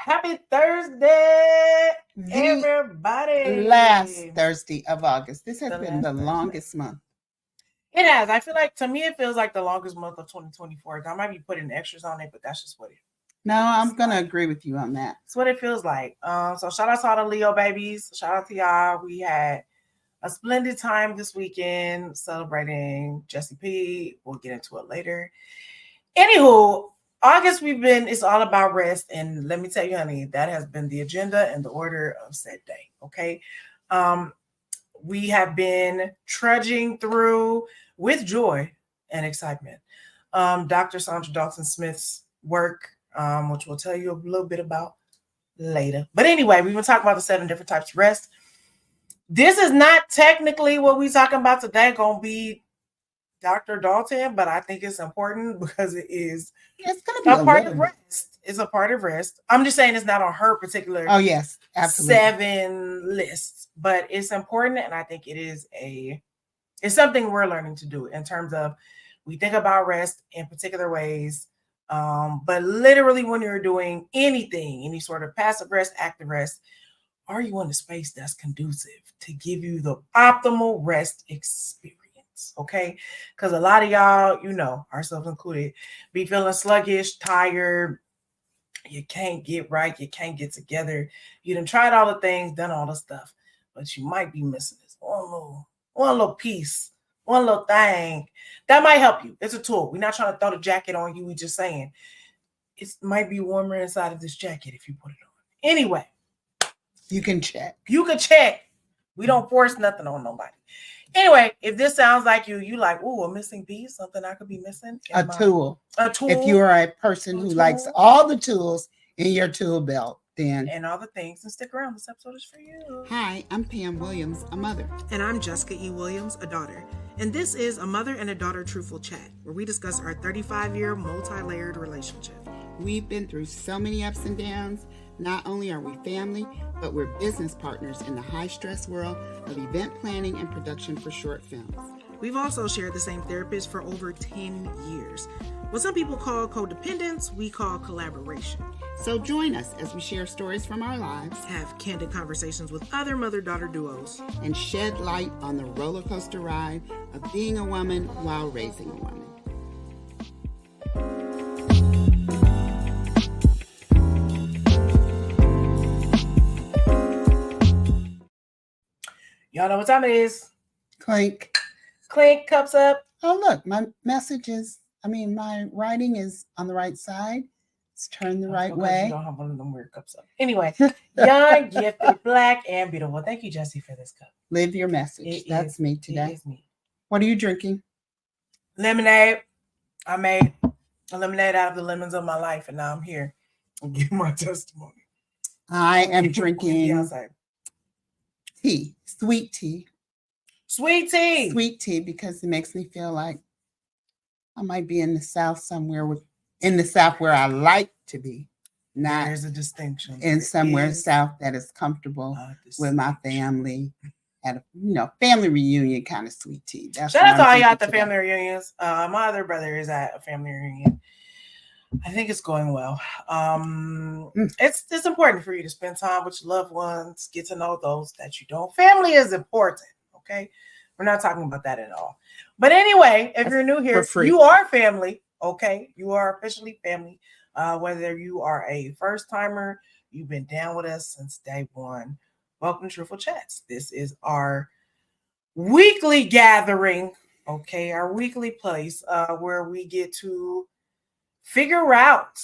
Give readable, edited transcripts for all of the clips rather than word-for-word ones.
Happy Thursday, everybody. Last Thursday of August. This has been the last longest month. It has. I feel like, to me, it feels like the longest month of 2024. I might be putting extras on it, but that's just what it is. No, I'm going to agree with you on that. It's what it feels like. So shout out to all the Leo babies. Shout out to y'all. We had a splendid time this weekend celebrating Jesse P. We'll get into it later. Anywho, August it's all about rest. And let me tell you, honey, that has been the agenda and the order of said day. Okay. We have been trudging through with joy and excitement. Dr. Saundra Dalton Smith's work, which we'll tell you a little bit about later. But anyway, we've been talking about the 7 different types of rest. This is not technically what we're talking about today, going to be Dr. Dalton, but I think it's important because it's going to be a part of rest. It's a part of rest. I'm just saying it's not on her particular yes, absolutely. 7 lists, but it's important, and I think it's something we're learning to do in terms of we think about rest in particular ways, but literally when you're doing anything, any sort of passive rest, active rest, are you in a space that's conducive to give you the optimal rest experience? Okay, because a lot of y'all, ourselves included, be feeling sluggish, tired. You can't get right. You can't get together. You done tried all the things, done all the stuff, but you might be missing this one little piece, one little thing that might help you. It's a tool. We're not trying to throw the jacket on you. We're just saying it might be warmer inside of this jacket if you put it on. Anyway, you can check. We don't force nothing on nobody. Anyway, if this sounds like you like, a missing piece, something I could be missing. A tool. If you are a person who likes all the tools in your tool belt, then. And all the things, and stick around. This episode is for you. Hi, I'm Pam Williams, a mother. And I'm Jessica E. Williams, a daughter. And this is a mother and a daughter truthful chat, where we discuss our 35-year multi-layered relationship. We've been through so many ups and downs. Not only are we family, but we're business partners in the high-stress world of event planning and production for short films. We've also shared the same therapist for over 10 years. What some people call codependence, we call collaboration. So join us as we share stories from our lives, have candid conversations with other mother-daughter duos, and shed light on the roller coaster ride of being a woman while raising a woman. Y'all know what time it is. Clink. Clink, cups up. Oh, look, my writing is on the right side. It's turned the right way. You don't have one of them weird cups up. Anyway, young, gifted, black, and beautiful. Thank you, Jesse, for this cup. Live your message. That's me today. It is me. What are you drinking? Lemonade. I made a lemonade out of the lemons of my life, and now I'm here and give my testimony. I am drinking tea, sweet tea. Sweet tea. Sweet tea, because it makes me feel like I might be in the South somewhere in the South where I like to be. Not there's a distinction. In somewhere South that is comfortable with my family at a family reunion kind of sweet tea. Shout out to all y'all at the family reunions. My other brother is at a family reunion. I think it's going well. It's important for you to spend time with your loved ones, get to know those that you don't. Family is important, okay? We're not talking about that at all. But anyway, if you're new here, you are family, okay? You are officially family. Whether you are a first-timer, you've been down with us since day one. Welcome to Truthful Chats. This is our weekly gathering, okay? Our weekly place where we get to figure out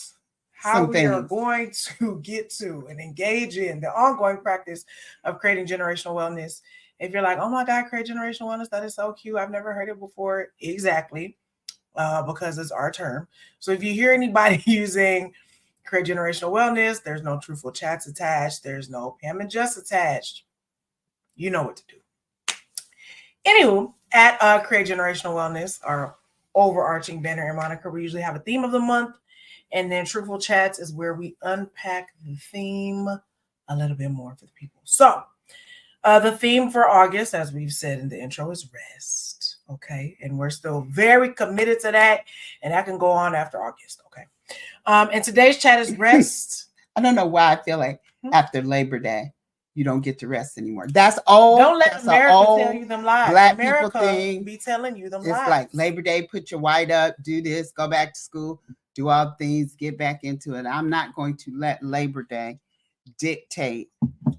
how we are going to get to and engage in the ongoing practice of creating generational wellness. If you're like, oh my God, create generational wellness, that is so cute. I've never heard it before. Exactly. Because it's our term. So if you hear anybody using create generational wellness, there's no Truthful Chats attached. There's no Pam and Jess attached. You know what to do. Anywho, at Create Generational Wellness, our overarching banner and moniker, we usually have a theme of the month, and then Truthful Chats is where we unpack the theme a little bit more for the people. So the theme for August, as we've said in the intro, is rest. Okay, and we're still very committed to that, and that can go on after August. Okay, and today's chat is rest. I don't know why I feel like after Labor Day, you don't get to rest anymore. That's old. Don't let That's America tell you them lies. Black America people thing. Be telling you them it's lies. It's like Labor Day, put your white up, do this, go back to school, do all things, get back into it. I'm not going to let Labor Day dictate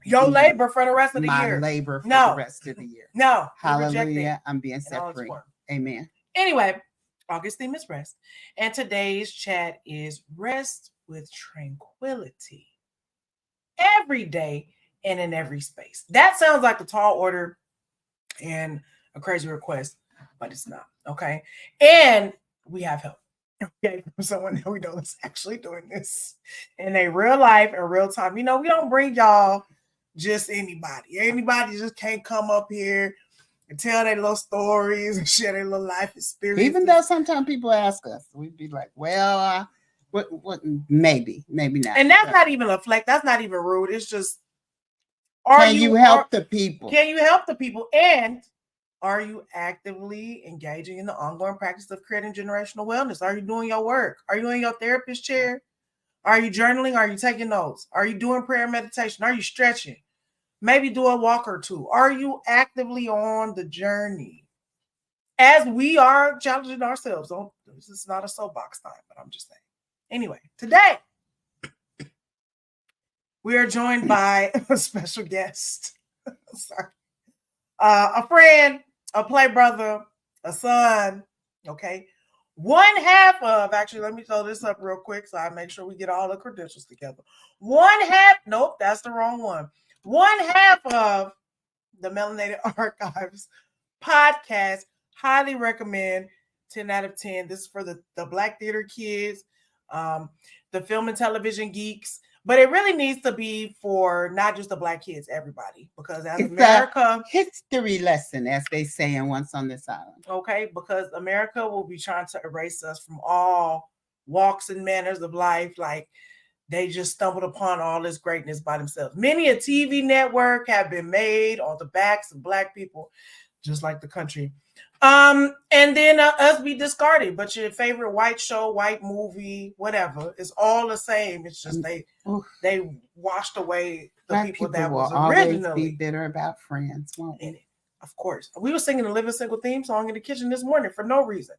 your labor for the rest of the year. My labor for the rest of the year. No. Hallelujah. I'm being set free. Amen. Anyway, August theme is rest. And today's chat is rest with tranquility. Every day and in every space. That sounds like a tall order and a crazy request, but it's not. Okay. And we have help. Okay, from someone that we know is actually doing this in a real life and real time. You know, we don't bring y'all just anybody. Anybody just can't come up here and tell their little stories and share their little life experience. Even though sometimes people ask us, we'd be like, well, what maybe not. And that's not even a flex. That's not even rude. It's just, can you help the people? Can you help the people? And are you actively engaging in the ongoing practice of creating generational wellness? Are you doing your work? Are you in your therapist chair? Are you journaling? Are you taking notes? Are you doing prayer and meditation? Are you stretching? Maybe do a walk or two. Are you actively on the journey? As we are challenging ourselves. This is not a soapbox time, but I'm just saying. Anyway, today we are joined by a special guest. Sorry. A friend, a play brother, a son, okay? One half of, actually, let me throw this up real quick so I make sure we get all the credentials together. Nope, that's the wrong one. One half of the Melanated Archives Podcast. Highly recommend, 10 out of 10. This is for the Black theater kids, the film and television geeks. But it really needs to be for not just the Black kids, everybody. Because as America... history lesson, as they say in Once on This Island. Okay, because America will be trying to erase us from all walks and manners of life. Like, they just stumbled upon all this greatness by themselves. Many a TV network have been made on the backs of Black people, just like the country. And then us be discarded. But your favorite white show, white movie, whatever, it's all the same. It's just they washed away the Black people that was originally originally be bitter about friends, won't we? Of course. We were singing the Living Single theme song in the kitchen this morning for no reason.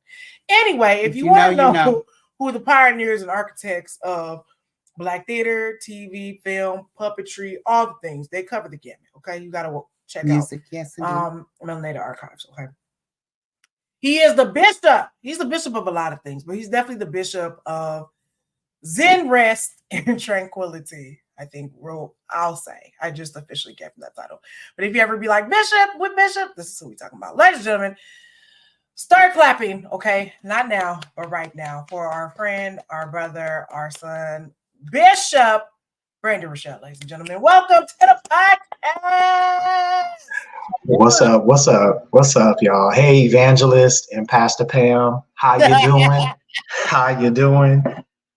Anyway, if you want to know who the pioneers and architects of Black theater, TV, film, puppetry, all the things, they cover the gamut. Okay, you got to check music, out yes, Melanated Archives. Okay. He is the bishop. He's the bishop of a lot of things, but he's definitely the bishop of Zen, rest, and tranquility. I think I'll say. I just officially gave him that title. But if you ever be like, Bishop, with Bishop, this is who we're talking about. Ladies and gentlemen, start clapping, okay? Not now, but right now, for our friend, our brother, our son, Bishop Brandon Rachal, ladies and gentlemen. Welcome to the podcast. What's up, y'all? Hey, Evangelist and Pastor Pam. How you doing? How you doing?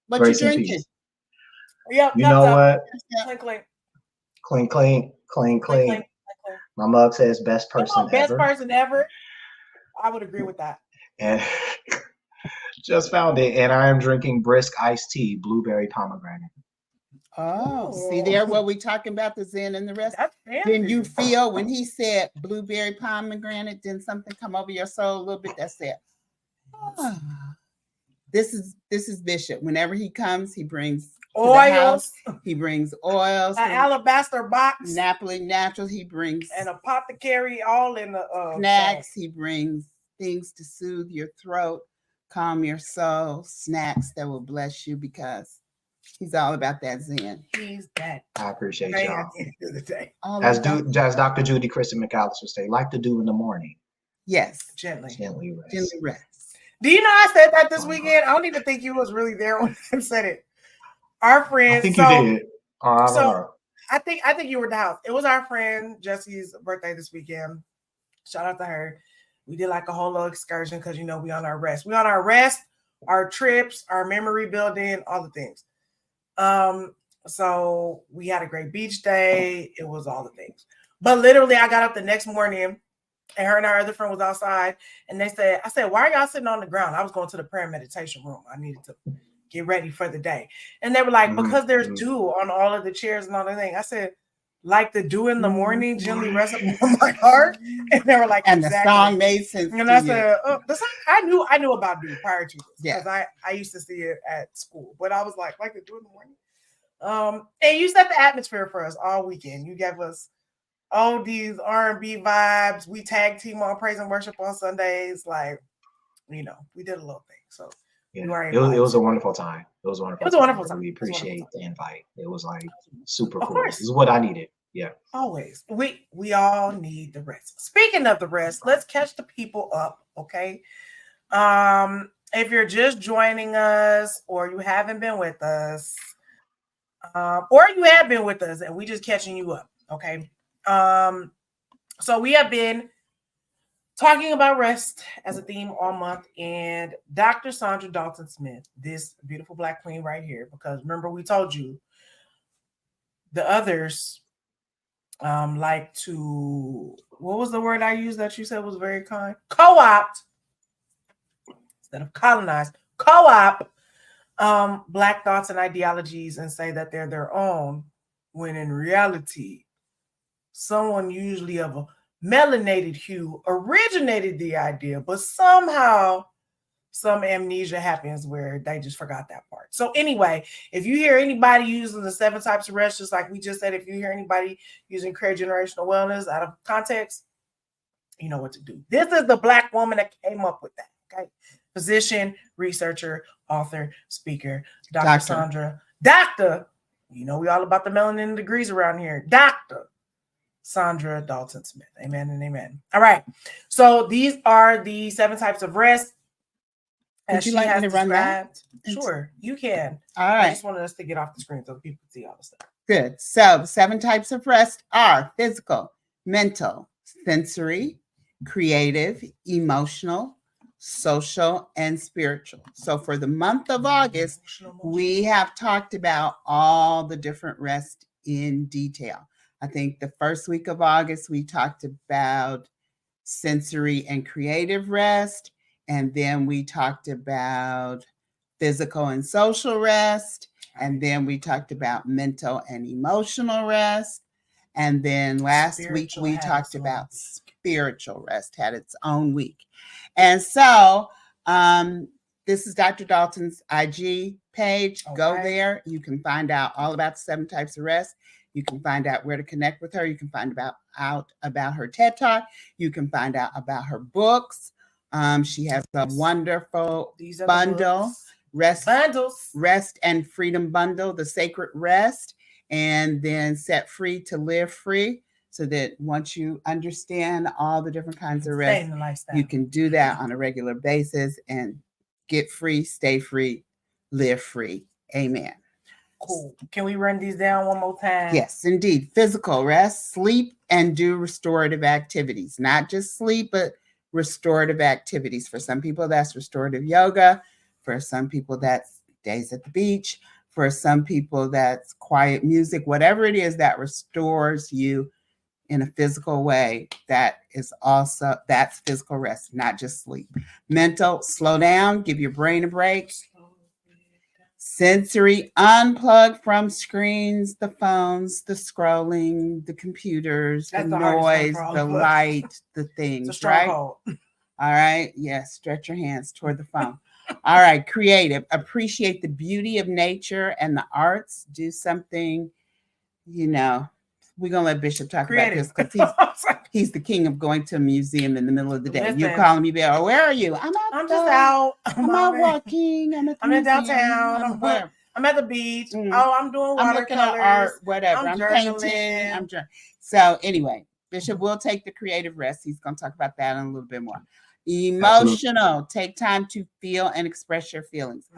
What you drinking? Yep, you know what? Clink, Clink. My mug says best person ever. Best person ever. I would agree with that. And just found it, and I am drinking brisk iced tea, blueberry pomegranate. Oh, see there what we talking about, the Zen and the rest. Then you feel when he said blueberry pomegranate, then something come over your soul a little bit that said, oh, this is Bishop. Whenever he comes, he brings oils. He brings oils. An alabaster box. Napoli Naturals. He brings an apothecary all in the snacks. He brings things to soothe your throat, calm your soul, snacks that will bless you because he's all about that Zen. He's that. I appreciate y'all. At the end of the day. As Dr. Judy Kristen McAllister would say, like to do in the morning. Yes. Gently rest. Do you know I said that this weekend? I don't even think you was really there when I said it. Our friend. I think you did. I think you were at the house. It was our friend Jesse's birthday this weekend. Shout out to her. We did like a whole little excursion because we on our rest. We on our rest, our trips, our memory building, all the things. So we had a great beach day. It was all the things. But literally, I got up the next morning, and her and our other friend was outside, and I said, why are y'all sitting on the ground? I was going to the prayer and meditation room. I needed to get ready for the day. And they were like, because there's dew on all of the chairs and all the thing. I said, like the dew in the morning gently rests upon my heart. And they were like, and exactly. The song made sense. And I said, oh, the song, I knew about dew prior to this because I used to see it at school. But I was like the dew in the morning. And you set the atmosphere for us all weekend. You gave us all these R&B vibes. We tag team on praise and worship on Sundays. Like, we did a little thing. So it was a wonderful time. It was a wonderful time. We appreciate the invite. It was like super cool. This is what I needed. Yeah. Always. We all need the rest. Speaking of the rest, let's catch the people up, okay? If you're just joining us or you haven't been with us, or you have been with us and we just catching you up, okay? So we have been talking about rest as a theme all month, and Dr. Saundra Dalton Smith, this beautiful Black queen right here, because remember we told you the others like to, what was the word I used that you said was very kind? Co-opt instead of colonize. Co-opt Black thoughts and ideologies and say that they're their own, when in reality, someone usually of a melanated hue originated the idea, but somehow some amnesia happens where they just forgot that part. So anyway, if you hear anybody using the 7 types of rest, just like we just said, if you hear anybody using create generational wellness out of context, you know what to do. This is the Black woman that came up with that, okay? Physician, researcher, author, speaker, Dr. Saundra. Doctor, we all about the melanin degrees around here. Dr. Saundra Dalton Smith. Amen and amen. All right. So these are the 7 types of rest. Would you like me to run that? Sure, you can. All right. I just wanted us to get off the screen so people can see all the stuff. Good. So the 7 types of rest are physical, mental, sensory, creative, emotional, social, and spiritual. So for the month of August, we have talked about all the different rest in detail. I think the first week of August, we talked about sensory and creative rest. And then we talked about physical and social rest. And then we talked about mental and emotional rest. And then last week, we talked about spiritual rest, had its own week. And so this is Dr. Dalton's IG page. Okay. Go there. You can find out all about the 7 types of rest. You can find out where to connect with her. You can find out about her TED Talk. You can find out about her books. She has a wonderful bundle, rest and freedom bundle, the sacred rest, and then set free to live free. So that once you understand all the different kinds of rest, you can do that on a regular basis and get free, stay free, live free. Amen. Cool. Can we run these down one more time? Yes, indeed. Physical rest, sleep, and do restorative activities. Not just sleep, but restorative activities. For some people, that's restorative yoga. For some people, that's days at the beach. For some people, that's quiet music. Whatever it is that restores you in a physical way, that's physical rest, not just sleep. Mental, slow down, give your brain a break. Sensory, unplug from screens, the phones, the scrolling, the computers, the noise, the light, the things, right? All right. Yes. Stretch your hands toward the phone. All right. Creative. Appreciate the beauty of nature and the arts. Do something, we're going to let Bishop talk creative. About this because he's the king of going to a museum in the middle of the day. Listen, you're calling me back. Where are you? I'm just out. I'm out walking. I'm in downtown. I'm at the beach. I'm doing watercolors. I'm looking at art, whatever. I'm painting. So anyway, Bishop will take the creative rest. He's going to talk about that in a little bit more. Emotional. Absolutely. Take time to feel and express your feelings.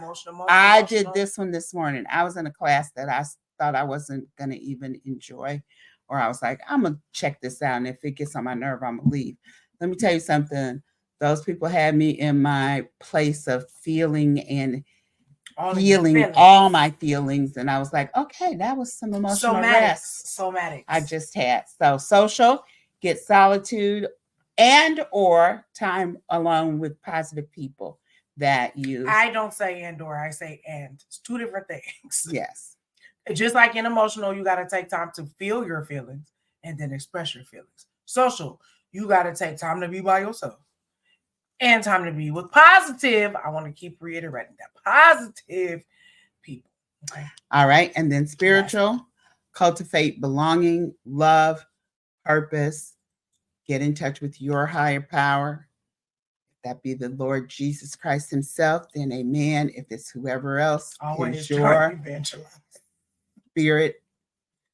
I did this one this morning. I was in a class that I thought I wasn't going to even enjoy. Or I was like, I'm going to check this out. And if it gets on my nerve, I'm going to leave. Let me tell you something. Those people had me in my place of feeling and feeling all my feelings. And I was like, okay, that was some emotional rest. Somatic. I just had. So social, get solitude and or time alone with positive people. that you... I don't say and or, I say and. It's two different things. Yes. Just like in emotional, you got to take time to feel your feelings and then express your feelings. Social, you got to take time to be by yourself and time to be with positive. I want to keep reiterating that positive people. Okay. All right. And then spiritual, cultivate belonging, love, purpose, get in touch with your higher power. If that be the Lord Jesus Christ himself, then amen. If it's whoever else, always your spirit,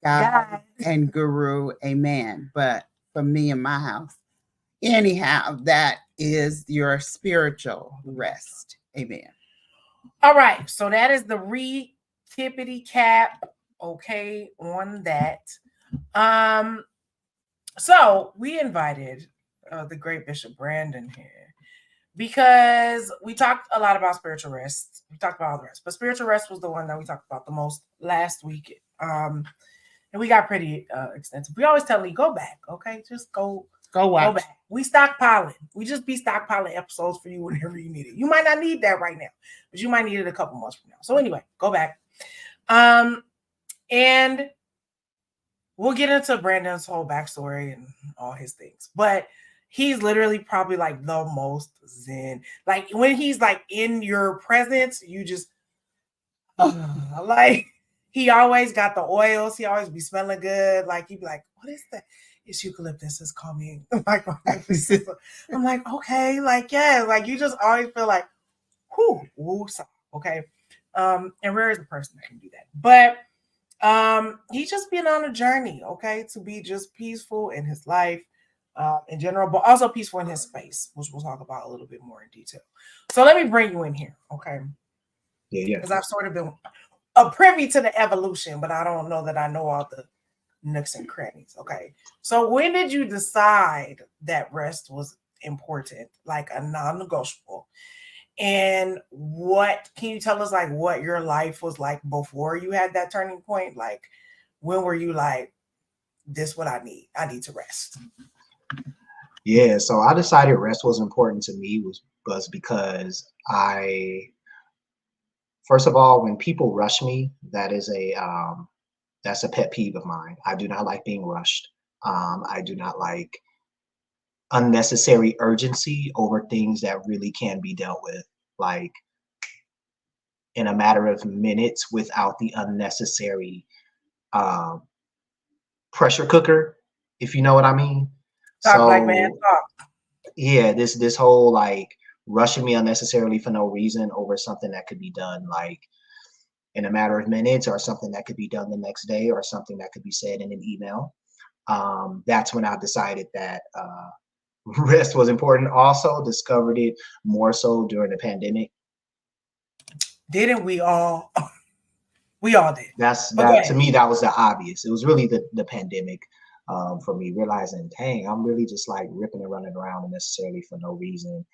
God, and guru, amen. But for me and my house, anyhow, that is your spiritual rest. Amen. All right. So that is the re-tippity cap. Okay, on that. So we invited the great Bishop Brandon here because we talked a lot about spiritual rest. We talked about all the rest, but spiritual rest was the one that we talked about the most last week. And we got pretty extensive. We always tell you, go back, okay? Just go watch. Go back. We stockpiling. We just be stockpiling episodes for you whenever you need it. You might not need that right now, but you might need it a couple months from now. So anyway, go back. And we'll get into Brandon's whole backstory and all his things. But he's literally probably like the most zen. Like when he's like in your presence, you just like he always got the oils. He always be smelling good. Like he'd be like, what is that? It's eucalyptus. It's calming. I'm like, okay, like, yeah, like you just always feel like, whoo, okay. And Rare is the person that can do that. But he's just been on a journey, okay, to be just peaceful in his life in general, but also peaceful in his space, which we'll talk about a little bit more in detail. So let me bring you in here, okay? Yeah. Because I've sort of been privy to the evolution, but I don't know that I know all the nooks and crannies, okay? So when did you decide that rest was important, like a non-negotiable? And what can you tell us, like, what your life was like before you had that turning point? Like, when were you like, this is what I need to rest? Yeah, so I decided rest was important to me was because first of all, when people rush me, that's a pet peeve of mine. I do not like being rushed. I do not like unnecessary urgency over things that really can be dealt with, like in a matter of minutes, without the unnecessary pressure cooker, if you know what I mean. Talk like man, talk. Yeah, this whole like rushing me unnecessarily for no reason over something that could be done like in a matter of minutes, or something that could be done the next day, or something that could be said in an email. That's when I decided that rest was important. Also discovered it more so during the pandemic. Didn't we all? We all did. To me, that was the obvious. It was really the pandemic for me, realizing, dang, I'm really just like ripping and running around unnecessarily for no reason,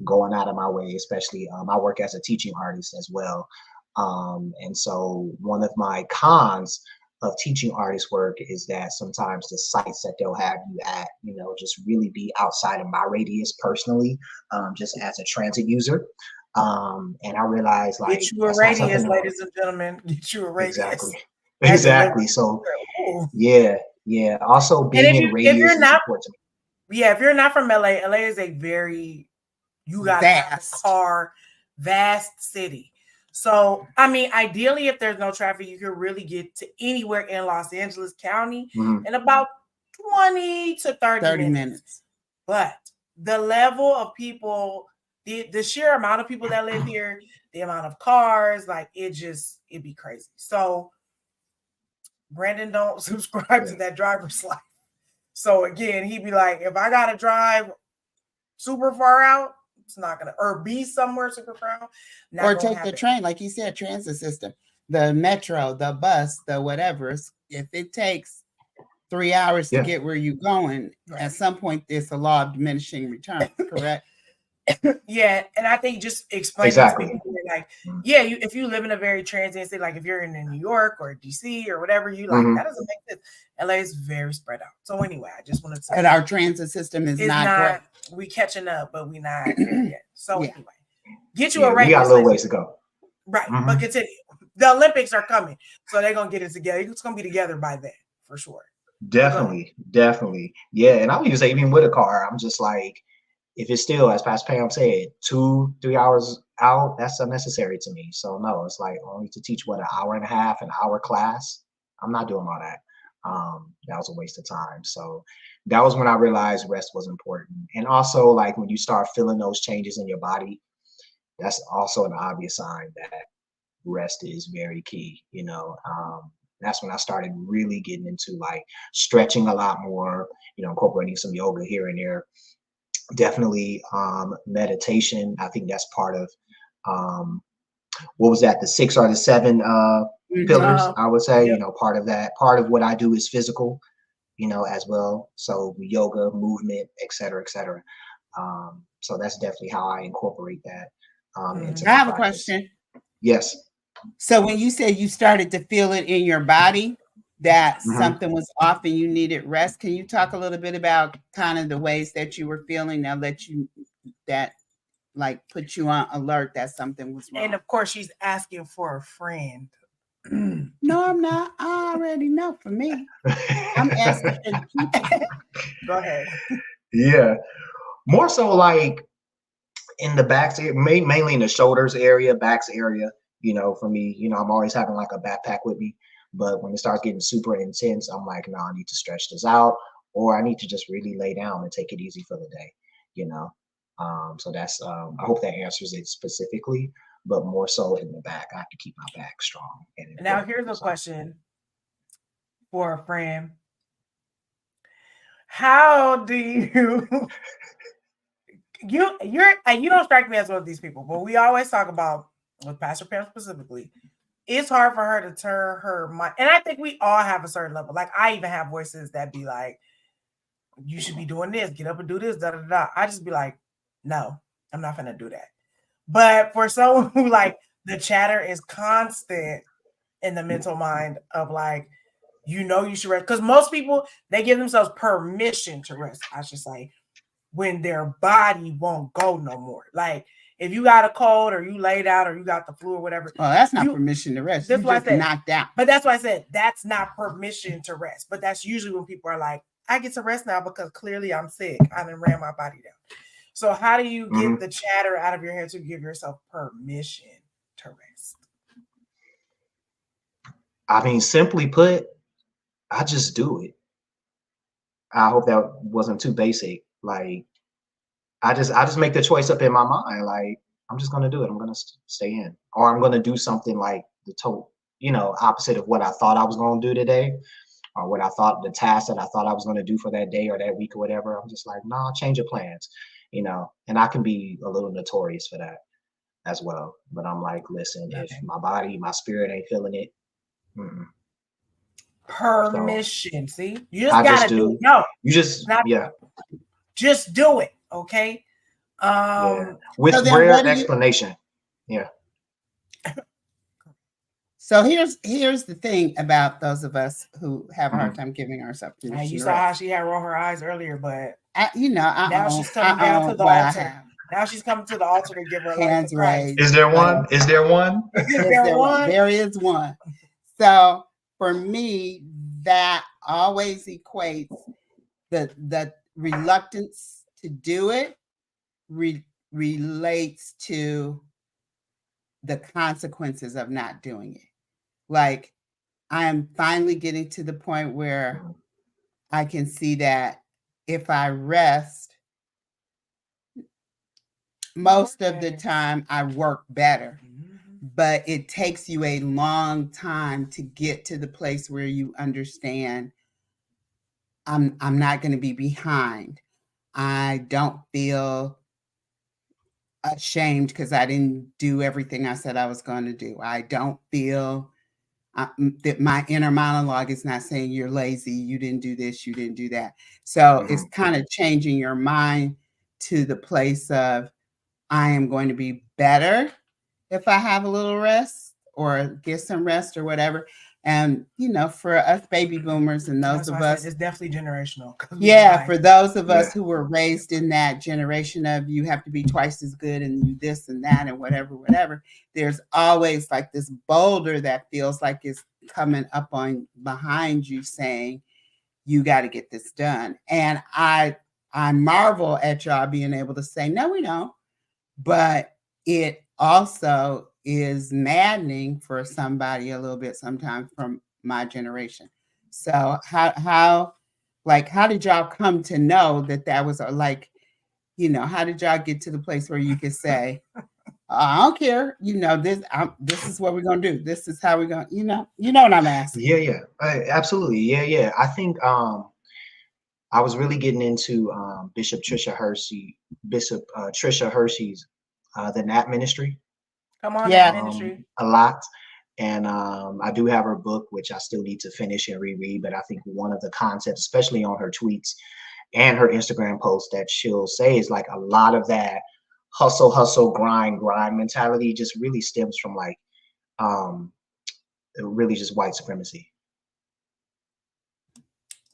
going out of my way, especially I work as a teaching artist as well. And so one of my cons of teaching artist work is that sometimes the sites that they'll have you at, just really be outside of my radius personally, just as a transit user. And I realized, like, get you a radius, ladies and gentlemen. Get you a radius. Exactly. So yeah. Also being in radius is important to me. Yeah, if you're not from LA, LA is a very vast city. So, I mean, ideally, if there's no traffic, you can really get to anywhere in Los Angeles County in about 20 to 30 minutes. But the level of people, the sheer amount of people that live here, the amount of cars, like it'd be crazy. So Brandon don't subscribe to that driver's life. So again, he'd be like, if I gotta drive super far out, it's not gonna, or be somewhere super far out, or take the train, like you said, transit system, the metro, the bus, the whatever. If it takes 3 hours to get where you're going, at some point there's a law of diminishing returns, correct? Yeah, and I think just explain to people like, if you live in a very transient city, like if you're in New York or DC or whatever, you like that doesn't make sense. LA is very spread out. So anyway, I just wanted to say, and our transit system is not great. We catching up, but we not there yet. So anyway, Get you a race. We got a little ways to go. Right. But continue. The Olympics are coming. So they're going to get it together. It's going to be together by then, for sure. Definitely. Yeah. And I would even say, even with a car, I'm just like, if it's still, as Pastor Pam said, 2-3 hours out, that's unnecessary to me. So no, it's like only to teach an hour and a half, an hour class. I'm not doing all that. That was a waste of time. So that was when I realized rest was important. And also, like, when you start feeling those changes in your body, that's also an obvious sign that rest is very key. That's when I started really getting into like stretching a lot more, incorporating some yoga here and there. Definitely meditation. I think that's part of what was that, the 6 or the 7 pillars, I would say. Part of that, part of what I do is physical, as well. So yoga, movement, et cetera, et cetera. So that's definitely how I incorporate that into I have a question. Yes. So when you said you started to feel it in your body, that something was off and you needed rest, can you talk a little bit about kind of the ways that you were feeling that put you on alert that something was wrong? And of course, she's asking for a friend. No, I'm not. I already know for me. I'm asking for people. Go ahead. Yeah. More so like in the backs, mainly in the shoulders area, backs area. For me, I'm always having like a backpack with me. But when it starts getting super intense, I'm like, no, I need to stretch this out, or I need to just really lay down and take it easy for the day, So that's, I hope that answers it specifically, but more so in the back. I have to keep my back strong. Now here's a question for a friend. How do you you don't strike me as one of these people, but we always talk about, with Pastor Pam specifically, it's hard for her to turn her mind. And I think we all have a certain level. Like, I even have voices that be like, you should be doing this, get up and do this, da da da. I just be like, no, I'm not gonna do that. But for someone who, like, the chatter is constant in the mental mind of like, you should rest. Because most people, they give themselves permission to rest, I should say, when their body won't go no more. Like, if you got a cold or you laid out or you got the flu or whatever. Well, that's not permission to rest. That's why I said knocked out. But that's why I said that's not permission to rest. But that's usually when people are like, I get to rest now because clearly I'm sick. I done ran my body down. So how do you get the chatter out of your head to give yourself permission to rest? I mean, simply put, I just do it. I hope that wasn't too basic. Like, I just make the choice up in my mind. Like, I'm just going to do it. I'm going to stay in, or I'm going to do something like the total, opposite of what I thought I was going to do today, or what I thought the task that I thought I was going to do for that day or that week or whatever. I'm just like, nah, change your plans, and I can be a little notorious for that as well. But I'm like, listen, if my body, my spirit ain't feeling it, permission. See, you just got to do it. No, you just, just do it. Okay. With rare explanation. Yeah. So here's the thing about those of us who have a hard time giving ourselves permission. You saw how she had rolled her eyes earlier, but now she's coming down to the altar. Now she's coming to the altar to give her hands raised. Is there one? Is there one? There is one. So for me, that always equates the reluctance to do it relates to the consequences of not doing it. Like, I'm finally getting to the point where I can see that if I rest, most of the time I work better. But it takes you a long time to get to the place where you understand I'm not going to be behind. I don't feel ashamed because I didn't do everything I said I was going to do. I don't feel that my inner monologue is not saying you're lazy, you didn't do this, you didn't do that. So it's kind of changing your mind to the place of, I am going to be better if I have a little rest or get some rest or whatever. And, for us baby boomers and those of us, it's definitely generational. Yeah, for those of us who were raised in that generation of you have to be twice as good and you this and that and whatever, there's always like this boulder that feels like it's coming up on behind you saying, you got to get this done. And I marvel at y'all being able to say, no, we don't. But it also is maddening for somebody a little bit sometimes from my generation. So how did y'all come to know that was how did y'all get to the place where you could say, I don't care, this is what we're going to do. This is how we're going to, you know what I'm asking. Yeah. Absolutely. Yeah. I think, I was really getting into Bishop Trisha Hershey's the Nat Ministry. Come on, Nat Ministry. A lot. And I do have her book, which I still need to finish and reread. But I think one of the concepts, especially on her tweets and her Instagram posts, that she'll say is like a lot of that hustle, grind mentality just really stems from really just white supremacy.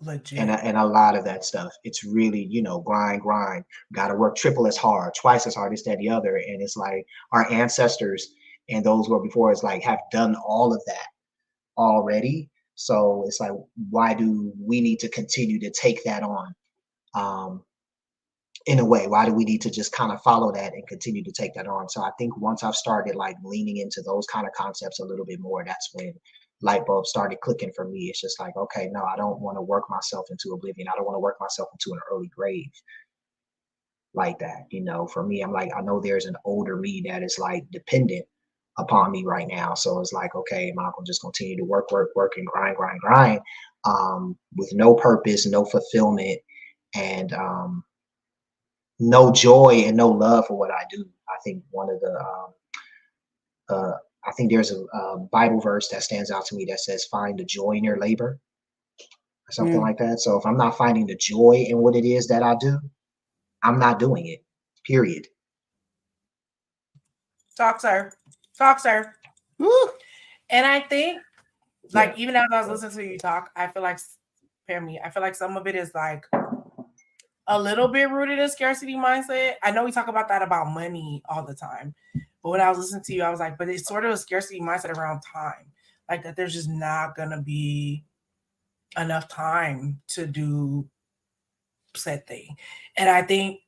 Legit. And a lot of that stuff, it's really, grind, got to work triple as hard, twice as hard, this, that, the other. And it's like our ancestors and those who were before us have done all of that already. So it's like, why do we need to continue to take that on? In a way, why do we need to just kind of follow that and continue to take that on? So I think once I've started leaning into those kind of concepts a little bit more, that's when light bulbs started clicking for me. It's just like, okay, no, I don't want to work myself into oblivion. I don't want to work myself into an early grave like that. For me, I'm like, I know there's an older me that is dependent upon me right now. So it's like, okay, am I going to just continue to work and grind with no purpose, no fulfillment, and no joy and no love for what I do? I think one of the I think there's a Bible verse that stands out to me that says, find the joy in your labor, or something like that. So if I'm not finding the joy in what it is that I do, I'm not doing it, period. Talk, sir. Woo. And I think, even as I was listening to you talk, I feel like, Pam, I feel like some of it is a little bit rooted in scarcity mindset. I know we talk about that about money all the time. But when I was listening to you, I was like, but it's sort of a scarcity mindset around time. That there's just not going to be enough time to do said thing. And I think,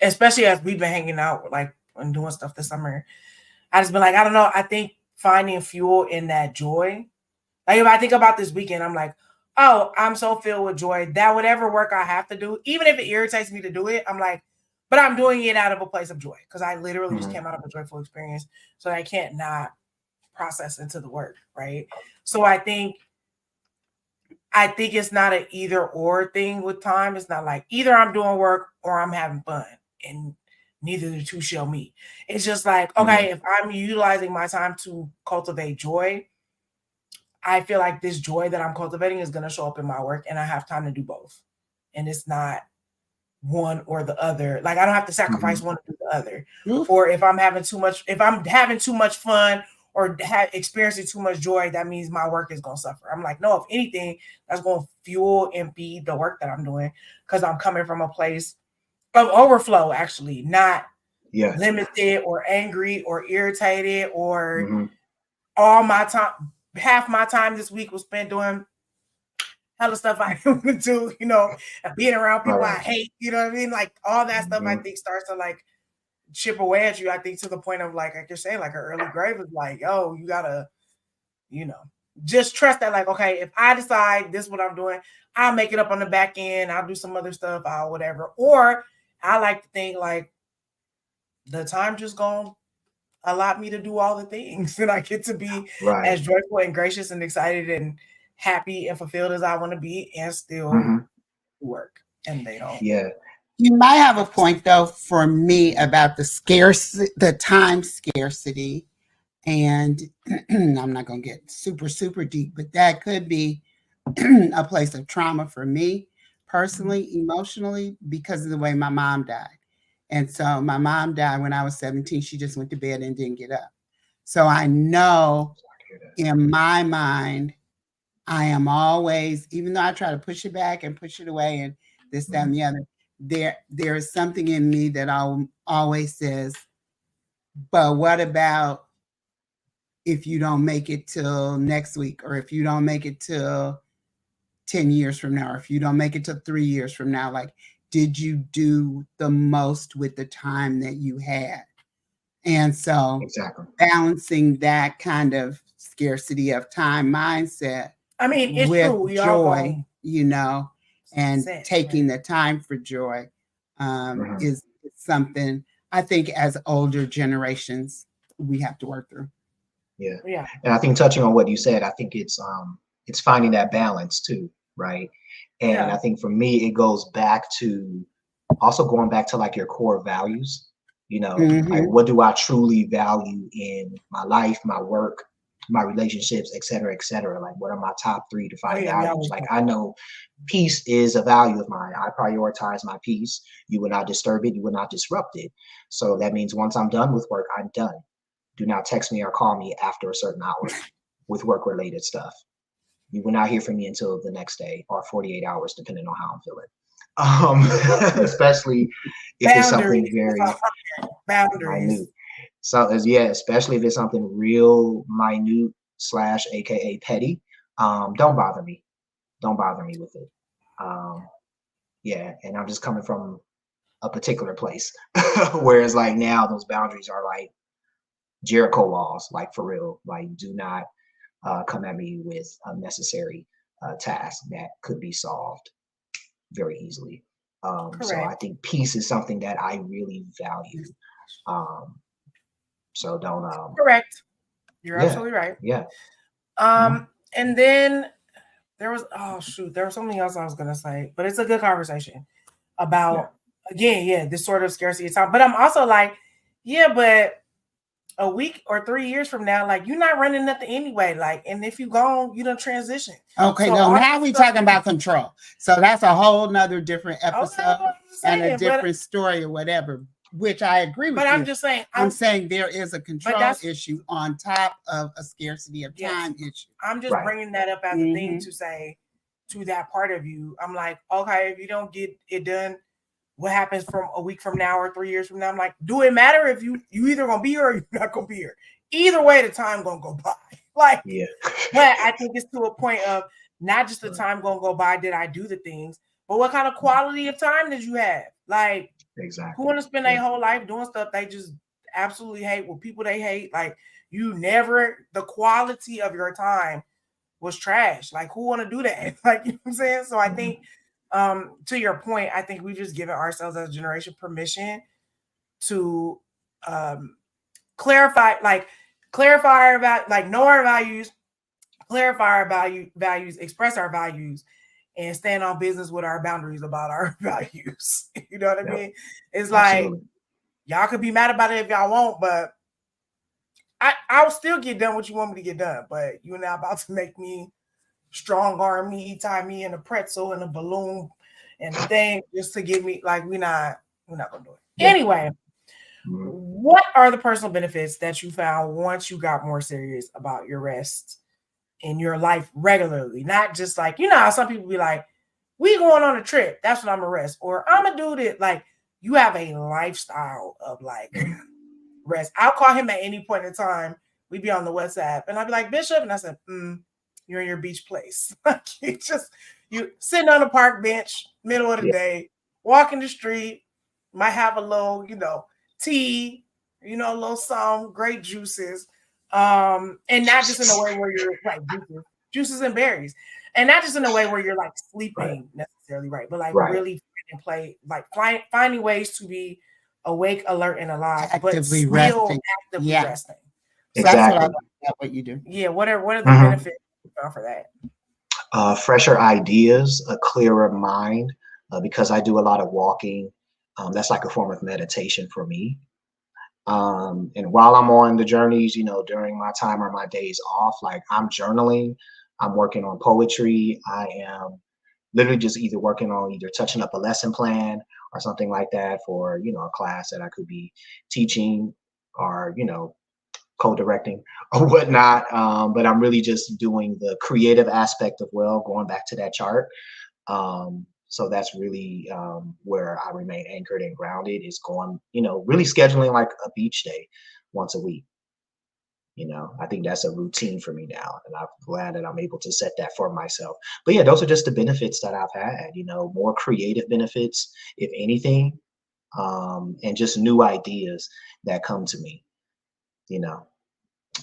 especially as we've been hanging out, and doing stuff this summer, I just been I don't know, I think finding fuel in that joy. If I think about this weekend, I'm like, oh, I'm so filled with joy that whatever work I have to do, even if it irritates me to do it, I'm like, but I'm doing it out of a place of joy because I literally just came out of a joyful experience. So I can't not process into the work, right? So I think it's not an either or thing with time. It's not either I'm doing work or I'm having fun, and neither the two shall meet. It's just okay, if I'm utilizing my time to cultivate joy, I feel like this joy that I'm cultivating is going to show up in my work, and I have time to do both. And it's not one or the other. I don't have to sacrifice one or the other. Or if I'm having too much fun or experiencing too much joy, that means my work is going to suffer. I'm like, no, if anything, that's going to fuel and feed the work that I'm doing, because I'm coming from a place of overflow, actually, not limited or angry or irritated or all my time. Half my time this week was spent doing hella stuff I don't want to do, being around people I hate, you know what I mean? All that stuff I think starts to chip away at you, I think, to the point of like you're saying, an early grave is yo, you gotta, just trust that, okay, if I decide this is what I'm doing, I'll make it up on the back end, I'll do some other stuff, I'll whatever. Or I like to think the time just gonna allot me to do all the things, and I get to be as joyful and gracious and excited and happy and fulfilled as I want to be, and still work. And they don't. Yeah. You might have a point though for me about the time scarcity, and I'm not gonna get super deep, but that could be a place of trauma for me personally, emotionally, because of the way my mom died. And so my mom died when I was 17. She just went to bed and didn't get up. So I know in my mind, I am always, even though I try to push it back and push it away and this, that, and the other, there is something in me that always says, but what about if you don't make it till next week, or if you don't make it till 10 years from now, or if you don't make it till 3 years from now? Like, did you do the most with the time that you had? And so balancing that kind of scarcity of time mindset, I mean, it's with true. joy, and taking the time for joy is something I think as older generations we have to work through. Yeah. And I think, touching on what you said, I think it's finding that balance too, right? And I think for me, it goes back to also going back to like your core values. Like, what do I truly value in my life, my work, my relationships, et cetera, et cetera? Like, what are my top 3 to 5 values? Like, I know peace is a value of mine. I prioritize my peace. You will not disturb it. You will not disrupt it. So that means once I'm done with work, I'm done. Do not text me or call me after a certain hour with work-related stuff. You will not hear from me until the next day or 48 hours, depending on how I'm feeling. Especially if it's something very minute. So especially if it's something real minute / AKA petty. Don't bother me. Don't bother me with it. And I'm just coming from a particular place. Whereas like now those boundaries are like Jericho walls, like for real. Like, do not come at me with unnecessary tasks that could be solved very easily. So I think peace is something that I really value. So don't correct. You're absolutely right. Yeah. And then there was something else I was gonna say, but it's a good conversation about this sort of scarcity of time. But I'm also like, but a week or 3 years from now, like, you're not running nothing anyway. Like, and if you gone, you don't transition. Okay, so now we're talking about control. So that's a whole nother different episode and a different story or whatever, which I agree with you. But I'm just saying, I'm saying there is a control issue on top of a scarcity of time issue. I'm just bringing that up as a thing to say to that part of you. I'm like, okay, if you don't get it done, what happens from a week from now or 3 years from now? I'm like, do it matter if you either gonna be here or you're not gonna be here? Either way, the time gonna go by. Like, but I think it's to a point of not just the time gonna go by, did I do the things, but what kind of quality of time did you have? Like, who want to spend their whole life doing stuff they just absolutely hate with people they hate? Like, the quality of your time was trash. Like, who want to do that? Like, you know what I'm saying? So I think, to your point, I think we've just given ourselves as a generation permission to clarify our know our values, clarify our values, express our values, and stand on business with our boundaries about our values. You know what I mean? It's like, y'all could be mad about it if y'all want, but I'll still get done what you want me to get done. But you're not about to make me strong arm me, tie me in a pretzel and a balloon and a thing just to get me, like, we're not gonna do it. Anyway, what are the personal benefits that you found once you got more serious about your rest in your life regularly? Not just like, how some people be like, we going on a trip, that's when I'm gonna rest, or I'm gonna do it. Like, you have a lifestyle of like rest. I'll call him at any point in time. We'd be on the WhatsApp and I'd be like, Bishop, and I said, you're in your beach place. Like, you sitting on a park bench, middle of the day, walking the street, might have a little, tea, a little some great juices. And not just in a way where you're like juices and berries. And not just in a way where you're like sleeping necessarily, right? But like really finding ways to be awake, alert, and alive, actively but resting. Actively resting. So that's what I like about what you do. Yeah, what are the benefits for that? Fresher ideas, a clearer mind, because I do a lot of walking. That's like a form of meditation for me. And while I'm on the journeys, during my time or my days off, like, I'm journaling, I'm working on poetry. I am literally just either working on touching up a lesson plan or something like that for, a class that I could be teaching, or, co-directing or whatnot. But I'm really just doing the creative aspect of going back to that chart. So that's really where I remain anchored and grounded, is going, really scheduling like a beach day once a week. I think that's a routine for me now, and I'm glad that I'm able to set that for myself. But yeah, those are just the benefits that I've had, more creative benefits, if anything, and just new ideas that come to me.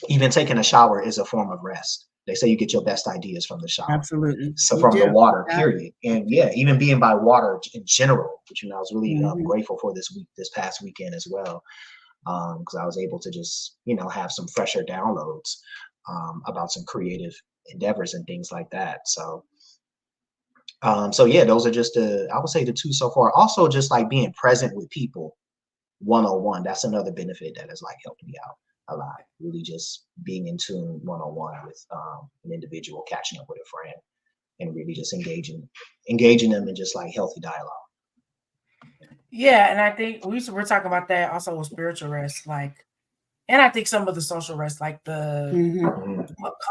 Even taking a shower is a form of rest. They say you get your best ideas from the shower. Absolutely. So from the water, period. And yeah, even being by water in general, which, I was really grateful for this past weekend as well. Because I was able to just, have some fresher downloads about some creative endeavors and things like that. So yeah, those are just I would say the two so far. Also, just like being present with people one-on-one. That's another benefit that has like helped me out a lot. Really just being in tune one-on-one with an individual, catching up with a friend, and really just engaging them in just like healthy dialogue. Yeah, and I think we're talking about that also with spiritual rest, like, and I think some of the social rest, like what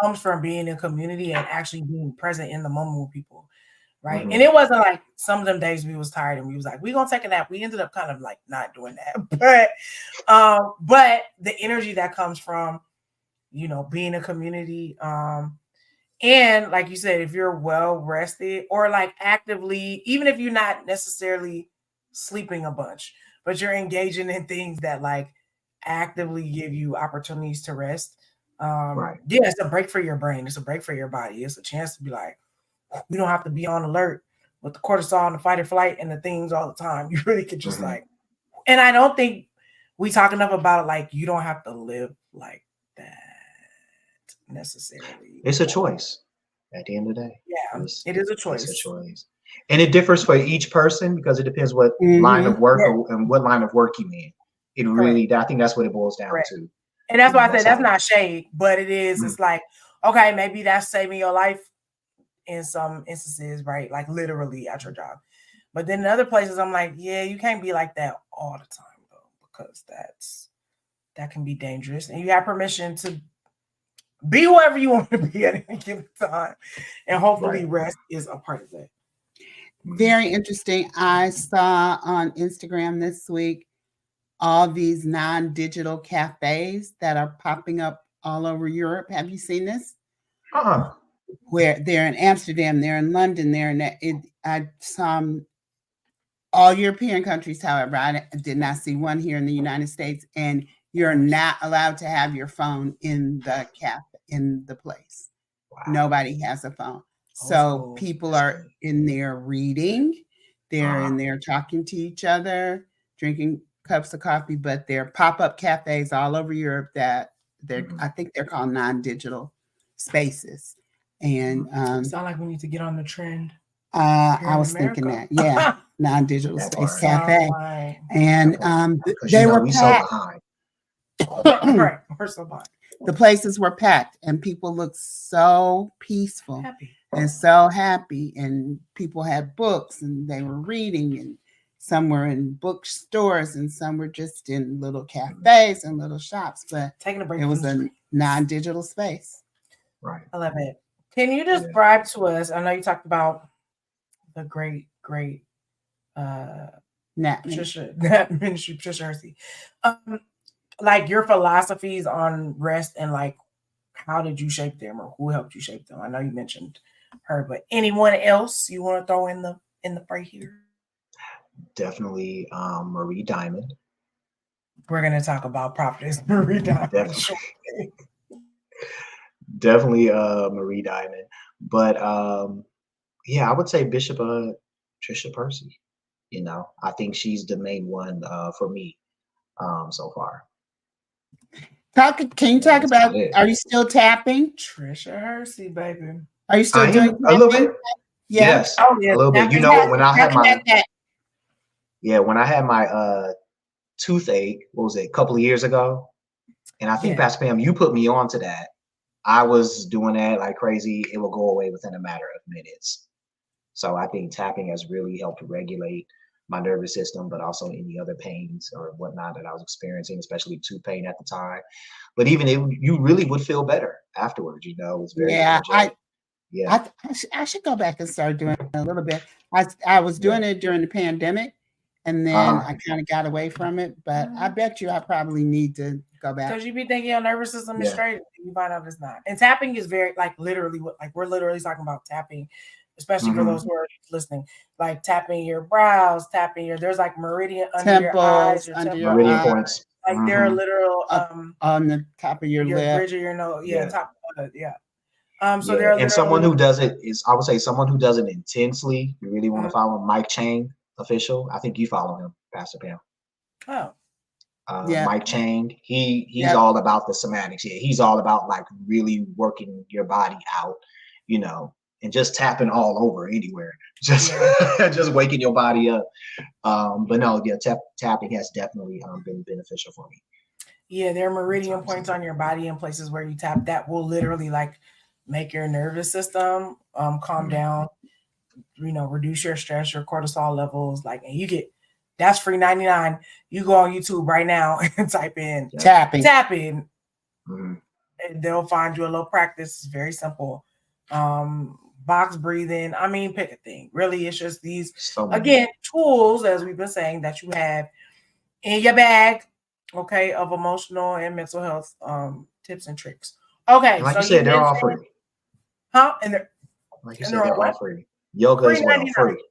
comes from being in community and actually being present in the moment with people, right? And it wasn't like some of them days we was tired and we was like, we're gonna take a nap. We ended up kind of like not doing that, but the energy that comes from, being a community, and like you said, if you're well rested or like actively, even if you're not necessarily sleeping a bunch, but you're engaging in things that like actively give you opportunities to rest. Yeah, it's a break for your brain. It's a break for your body. It's a chance to be like, we don't have to be on alert with the cortisol and the fight or flight and the things all the time. You really could just like, and I don't think we talk enough about it. Like, you don't have to live like that necessarily. It's a choice at the end of the day. Yeah, it is a choice. It's a choice. And it differs for each person because it depends what line of work and what line of work you mean. It really, I think that's what it boils down to. And that's why I said that's not shade, but it is. It's like, okay, maybe that's saving your life in some instances, right? Like literally at your job. But then in other places, I'm like, yeah, you can't be like that all the time though, because that can be dangerous. And you have permission to be whoever you want to be at any given time. And hopefully rest is a part of that. Very interesting. I saw on Instagram this week all these non-digital cafes that are popping up all over Europe. Have you seen this? Where they're in Amsterdam, they're in London, they're in I saw all European countries. However, I did not see one here in the United States. And you're not allowed to have your phone in the in the place. Wow. Nobody has a phone. So people are in there reading, they're in there talking to each other, drinking cups of coffee, but there are pop-up cafes all over Europe that I think they're called non-digital spaces. And sound like we need to get on the trend. I was thinking that, yeah, non-digital space cafe. And they were packed. Right, we're so behind. The places were packed and people looked so peaceful and so happy, and people had books and they were reading, and some were in bookstores and some were just in little cafes and little shops, but taking a break. It was a non-digital space. Right. I love it. Can you describe to us, I know you talked about the great Patricia Hersey, like your philosophies on rest and like how did you shape them or who helped you shape them? I know you mentioned her, but anyone else you want to throw in the fray here? Definitely Marie Diamond. We're going to talk about prophetess Marie Diamond. Definitely Marie Diamond. But yeah, I would say Bishop Trisha Percy. I think she's the main one for me so far. Can you talk about, are you still tapping? Trisha Hersey, baby. Are you still doing a little bit? Yeah. Yes, a little bit. When I had my toothache, what was it, a couple of years ago? And I think Pastor Pam, you put me on to that. I was doing that like crazy. It will go away within a matter of minutes. So I think tapping has really helped regulate my nervous system, but also any other pains or whatnot that I was experiencing, especially tooth pain at the time. But even you really would feel better afterwards. You know, it was very energetic. I should go back and start doing it a little bit. I was doing it during the pandemic, and then I kind of got away from it. But I bet you I probably need to go back. Because you be thinking your nervous system is straight, and you find out it's not. And tapping is very, like, literally, we're literally talking about tapping, especially for those who are listening, like tapping your brows, there's like meridian under your eyes, your meridian points. Like there are literal on the top of your lip, bridge of your nose, top of it, So there, and someone who does it is, I would say, someone who does it intensely. You really want to follow Mike Chang, official. I think you follow him, Pastor Pam. Mike Chang. He's all about the somatics. Yeah, he's all about like really working your body out, you know, and just tapping all over anywhere, just waking your body up. But no, tapping has definitely been beneficial for me. Yeah, there are meridian points on your body and places where you tap that will literally like make your nervous system calm down, you know, reduce your stress, your cortisol levels, like, and you get, that's free 99. You go on YouTube right now and type in tapping, and they'll find you a little practice. It's very simple. Box breathing. I mean, pick a thing. Really, it's just these again tools, as we've been saying, that you have in your bag, okay, of emotional and mental health tips and tricks. Okay, like so you said, they're all free. And they're like you said, they're all free. Yoga as well, free.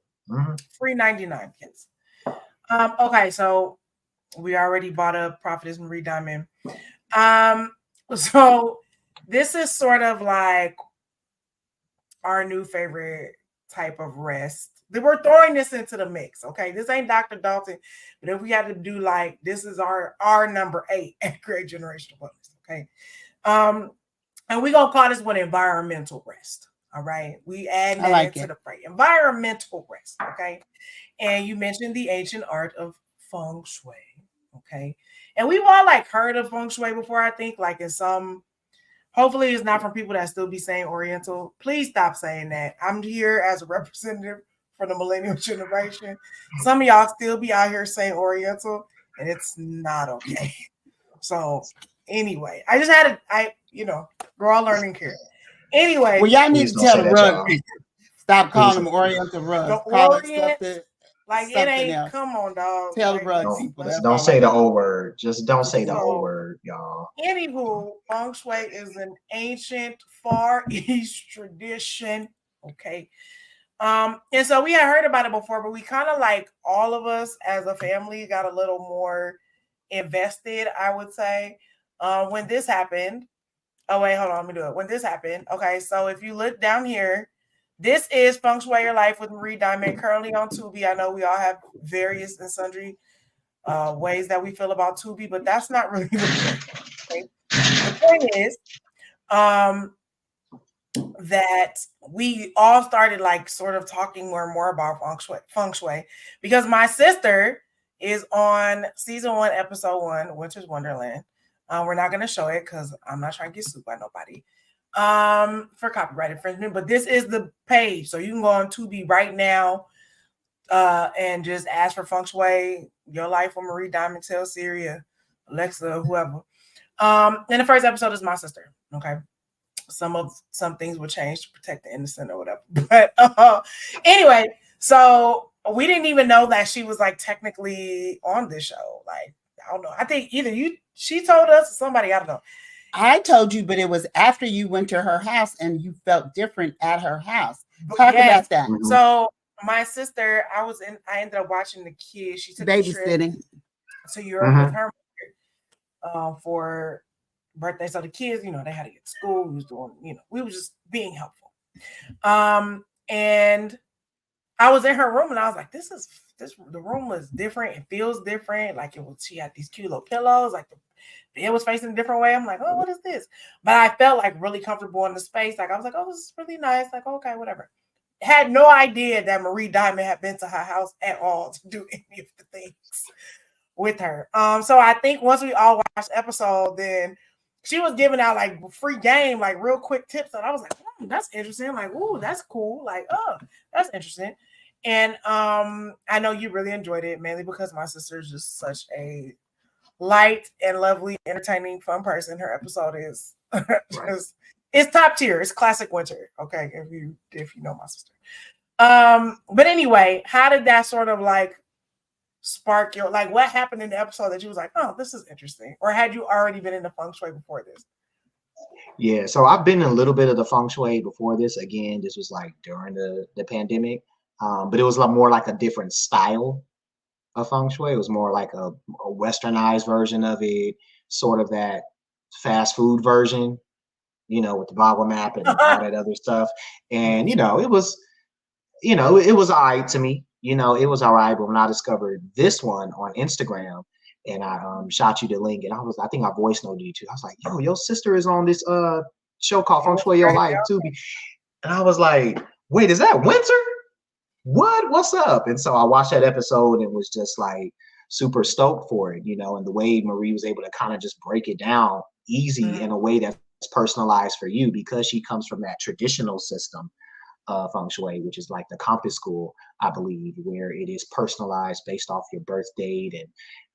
Free 99, kids. Okay, so we already bought up Prophetess Marie Diamond. So this is sort of like our new favorite type of rest. We're throwing this into the mix, okay? This ain't Dr. Dalton, but if we had to do like, this is our number 8 at Great Generational Wellness, okay? And we're going to call this one environmental rest, all right? We add that into the phrase. Environmental rest, okay? And you mentioned the ancient art of feng shui, okay? And we've all like heard of feng shui before, I think, like in some, hopefully it's not from people that still be saying Oriental. Please stop saying that. I'm here as a representative for the millennial generation. Some of y'all still be out here saying Oriental, and it's not okay. So anyway, I just had we're all learning here. Anyway. Well, y'all need to tell the rug people. Stop calling them Oriental rugs. Call it something. Like it ain't else. Come on, dog. Tell the rug people. Don't say the old word. Just don't say the old word, y'all. Anywho, feng shui is an ancient Far East tradition. Okay. And so we had heard about it before, but we kind of like all of us as a family got a little more invested, I would say, when this happened. Oh, wait, hold on. Let me do it. When this happened. Okay. So if you look down here, this is Feng Shui Your Life with Marie Diamond, currently on Tubi. I know we all have various and sundry ways that we feel about Tubi, but that's not really the point. Okay? The point is that we all started like sort of talking more and more about Feng Shui because my sister is on season 1, episode 1, Winter's Wonderland. We're not going to show it because I'm not trying to get sued by nobody for copyright infringement, but this is the page. So you can go on Tubi right now and just ask for Feng Shui Your Life with Marie Diamond, tell Siri, Alexa, whoever. And the first episode is my sister. Okay. Some things will change to protect the innocent or whatever. But anyway, so we didn't even know that she was like technically on this show. Like, I don't know. I think either she told us or somebody, I don't know. I told you, but it was after you went to her house and you felt different at her house. Talk about that. So my sister, I ended up watching the kids. She took babysitting to Europe with her mother, for birthday. So the kids, they had to get to school. We was doing, we were just being helpful. And I was in her room and I was like, the room was different. It feels different. Like she had these cute little pillows, like the bed was facing a different way. I'm like, oh, what is this? But I felt like really comfortable in the space. Like I was like, oh, this is really nice. Like, okay, whatever. Had no idea that Marie Diamond had been to her house at all to do any of the things with her. So I think once we all watched the episode, then she was giving out like free game, like real quick tips. And I was like, that's interesting. Like, ooh, that's cool. Like, oh, that's interesting. And I know you really enjoyed it, mainly because my sister is just such a light and lovely, entertaining, fun person. Her episode is just it's top tier. It's classic winter. Okay, if you know my sister. But anyway, how did that sort of like spark your like what happened in the episode that you was like, oh, this is interesting? Or had you already been into feng shui before this? Yeah, so I've been in a little bit of the feng shui before this. Again, this was like during the pandemic, but it was more like a different style of feng shui. It was more like a westernized version of it, sort of that fast food version, with the Bible map and all that other stuff. And it was all right to me. It was all right. But when I discovered this one on Instagram, and I shot you the link, and I think I voice noted you too. I was like, yo, your sister is on this show called Feng Shui Your Life too. And I was like, wait, is that Winter? What's up? And so I watched that episode and was just like super stoked for it, and the way Marie was able to kind of just break it down easy in a way that's personalized for you, because she comes from that traditional system of feng shui, which is like the compass school, I believe, where it is personalized based off your birth date, and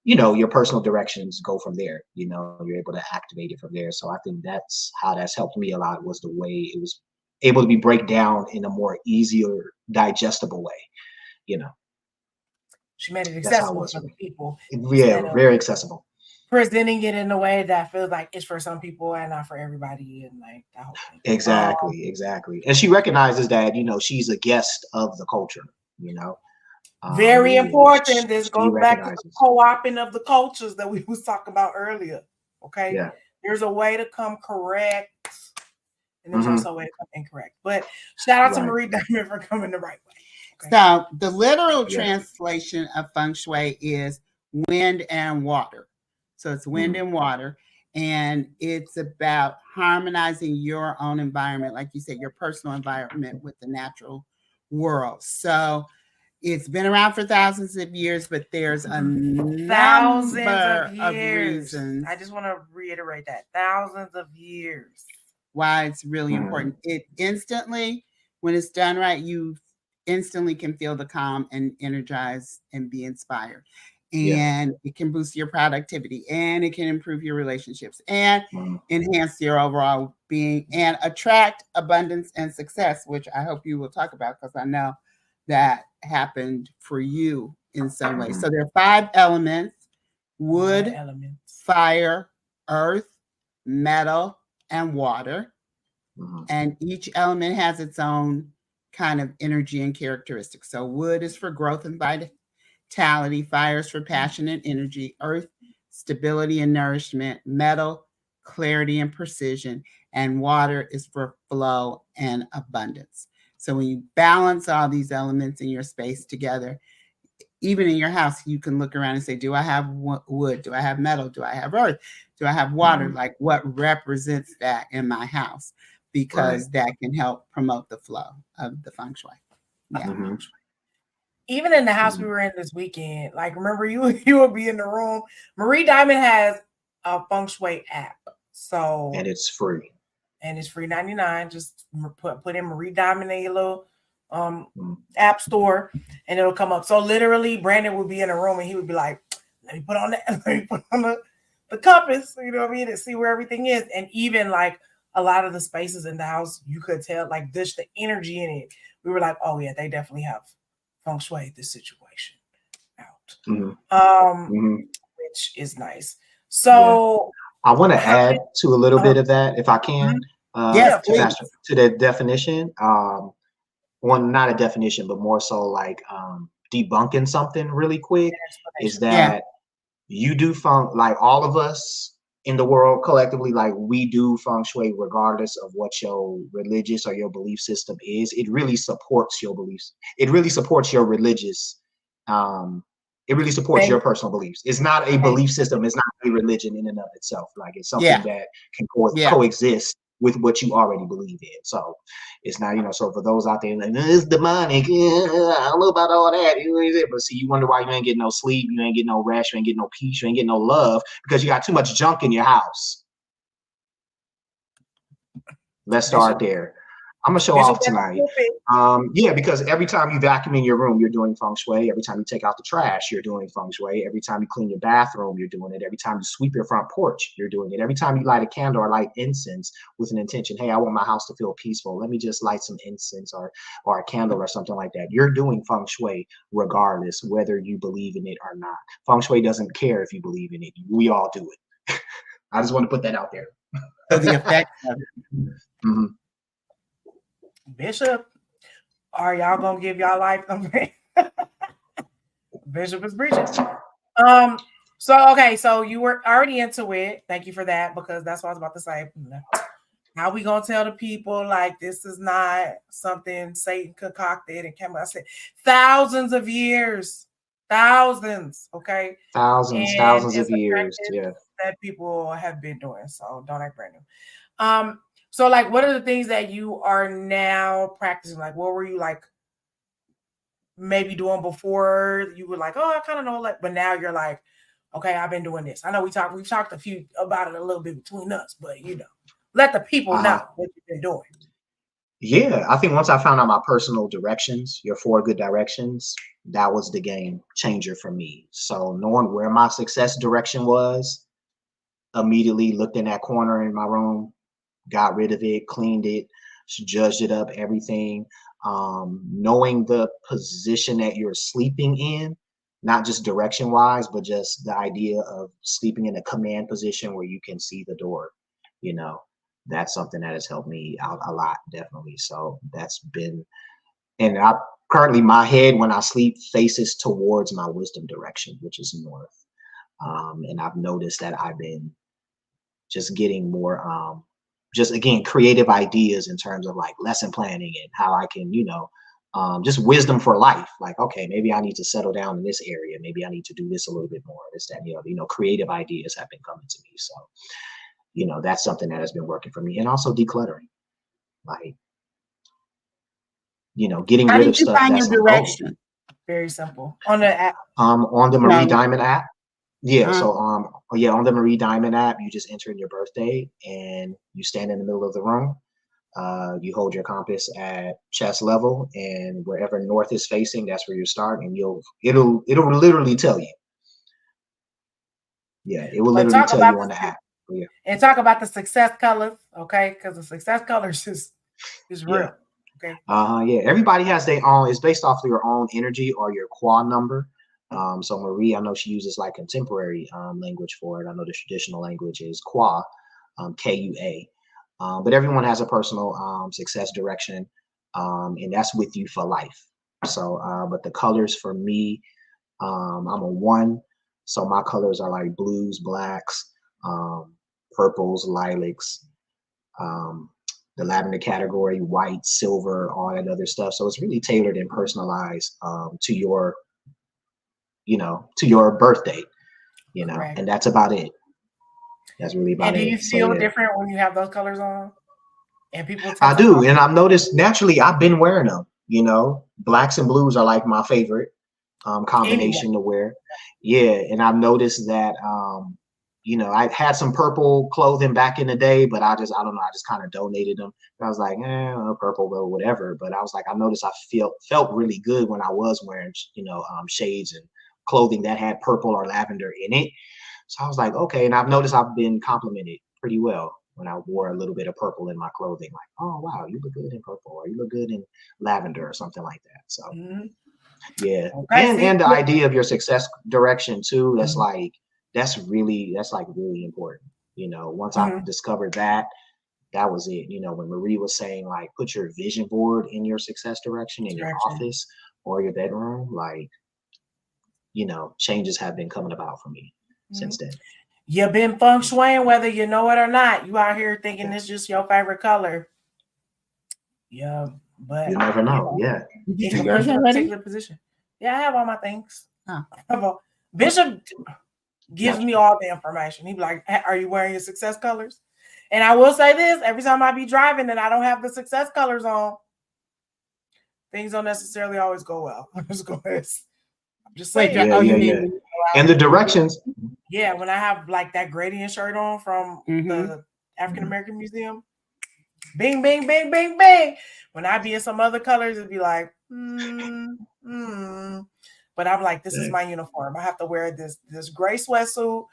your personal directions go from there. You're able to activate it from there. So I think that's how that's helped me a lot, was the way it was able to be break down in a more easier, digestible way. She made it accessible for the people. Yeah, very accessible. Presenting it in a way that feels like it's for some people and not for everybody, and like that whole thing. Exactly. And she recognizes that, she's a guest of the culture, Very important. This goes back to the co-oping of the cultures that we was talking about earlier. Okay. Yeah. There's a way to come correct, and there's also a way to come incorrect. But shout out to Marie Diamond for coming the right way. Okay. So the literal translation of feng shui is wind and water. So it's wind and water, and it's about harmonizing your own environment, like you said, your personal environment with the natural world. So it's been around for thousands of years, but there's a number of reasons. I just want to reiterate that. Thousands of years. Why it's really important. It instantly, when it's done right, you instantly can feel the calm and energize and be inspired. And it can boost your productivity, and it can improve your relationships and enhance your overall being and attract abundance and success, which I hope you will talk about, because I know that happened for you in some way. So there are 5 elements: wood, fire, earth, metal, and water. And each element has its own kind of energy and characteristics. So wood is for growth and vitality, fire is for passion and energy, earth, stability and nourishment, metal, clarity and precision, and water is for flow and abundance. So when you balance all these elements in your space together, even in your house, you can look around and say, do I have wood? Do I have metal? Do I have earth? Do I have water? Like, what represents that in my house? Because that can help promote the flow of the feng shui. Yeah. Even in the house we were in this weekend, like, remember you would be in the room. Marie Diamond has a feng shui app. So, and it's free. And it's free 99. Just put in Marie Diamond in your little app store, and it'll come up. So literally, Brandon would be in a room and he would be like, let me put on the compass, you know what I mean, and see where everything is. And even like a lot of the spaces in the house, you could tell like just the energy in it. We were like, oh yeah, they definitely have feng shui this situation out. Which is nice. So I want to add to a little bit of that, if I can. To the definition. Not a definition, but more so like debunking something really quick, is that you do like all of us in the world collectively, like we do feng shui regardless of what your religious or your belief system is. It really supports your beliefs. It really supports your religious. It really supports your personal beliefs. It's not a belief system. It's not a religion in and of itself. Like, it's something that can coexist with what you already believe in. So it's not, so for those out there like, it's demonic, I don't know about all that. But see, you wonder why you ain't getting no sleep, you ain't getting no rest, you ain't getting no peace, you ain't getting no love, because you got too much junk in your house. Let's start there. I'm gonna show off tonight. Yeah, because every time you vacuum in your room, you're doing feng shui. Every time you take out the trash, you're doing feng shui. Every time you clean your bathroom, you're doing it. Every time you sweep your front porch, you're doing it. Every time you light a candle or light incense with an intention, hey, I want my house to feel peaceful. Let me just light some incense or a candle or something like that. You're doing feng shui regardless whether you believe in it or not. Feng shui doesn't care if you believe in it. We all do it. I just want to put that out there. The effect of it. Mm-hmm. Bishop, are y'all gonna give y'all life? Bishop is preaching. So you were already into it. Thank you for that, because that's what I was about to say. How we gonna tell the people like this is not something Satan concocted and came? I said thousands of years, thousands. Okay, thousands of years. Yeah, that people have been doing. So don't act brand new. So like, what are the things that you are now practicing? Like, what were you like maybe doing before? You were like, oh, I kind of know, like, but now you're like, okay, I've been doing this. I know we've talked a few about it a little bit between us, but let the people know what you've been doing. Yeah, I think once I found out my personal directions, your 4 good directions, that was the game changer for me. So knowing where my success direction was, immediately looked in that corner in my room, got rid of it, cleaned it, judged it up, everything. Knowing the position that you're sleeping in, not just direction wise, but just the idea of sleeping in a command position where you can see the door, that's something that has helped me out a lot, definitely. So that's been, and currently my head when I sleep faces towards my wisdom direction, which is north. And I've noticed that I've been just getting more, just again, creative ideas in terms of like lesson planning and how I can, just wisdom for life. Like, okay, maybe I need to settle down in this area. Maybe I need to do this a little bit more, this, that, creative ideas have been coming to me. So, that's something that has been working for me. And also decluttering, like, getting rid of stuff. Find your direction? Very simple. On the app. On the Marie Diamond app. Yeah. So, on the Marie Diamond app, you just enter in your birthday and you stand in the middle of the room. You hold your compass at chest level, and wherever north is facing, that's where you start, and it'll literally tell you. Yeah, it will literally tell you on the app. Yeah. And talk about the success colors, okay? Because the success colors is real. Okay. Yeah. Everybody has their own. It's based off of your own energy or your qua number. So Marie, I know she uses like contemporary language for it. I know the traditional language is qua, K-U-A. But everyone has a personal success direction, and that's with you for life. So, but the colors for me, I'm a 1, so my colors are like blues, blacks, purples, lilacs, the lavender category, white, silver, all that other stuff. So it's really tailored and personalized to your, to your birth date, and that's about it. That's really about it. And do you feel different when you have those colors on? And people I do, and I've noticed naturally I've been wearing them. Blacks and blues are like my favorite combination to wear. Yeah, and I've noticed that I had some purple clothing back in the day, but I don't know, I just kind of donated them. I was like, purple, well, whatever. But I was like, I noticed I felt really good when I was wearing shades and clothing that had purple or lavender in it. So I was like, okay, and I've noticed I've been complimented pretty well when I wore a little bit of purple in my clothing. Like, oh wow, you look good in purple, or you look good in lavender, or something like that. So yeah, and the idea of your success direction too. That's really important. Once I discovered that was it. When Marie was saying like, put your vision board in your success direction in your office or your bedroom, like, changes have been coming about for me since then. You've been feng shuiing whether you know it or not. You out here thinking it's just your favorite color. Yeah, but you never know. Yeah. You can put in a particular position. Yeah, I have all my things. Bishop gives me all the information. He'd be like, are you wearing your success colors? And I will say this, every time I be driving and I don't have the success colors on, things don't necessarily always go well. I'm just saying. Yeah. And the directions. Yeah, when I have like that gradient shirt on from the African American Museum, bing, bing, bing, bing, bing. When I be in some other colors, it'd be like, But I'm like, this is my uniform. I have to wear this gray sweatsuit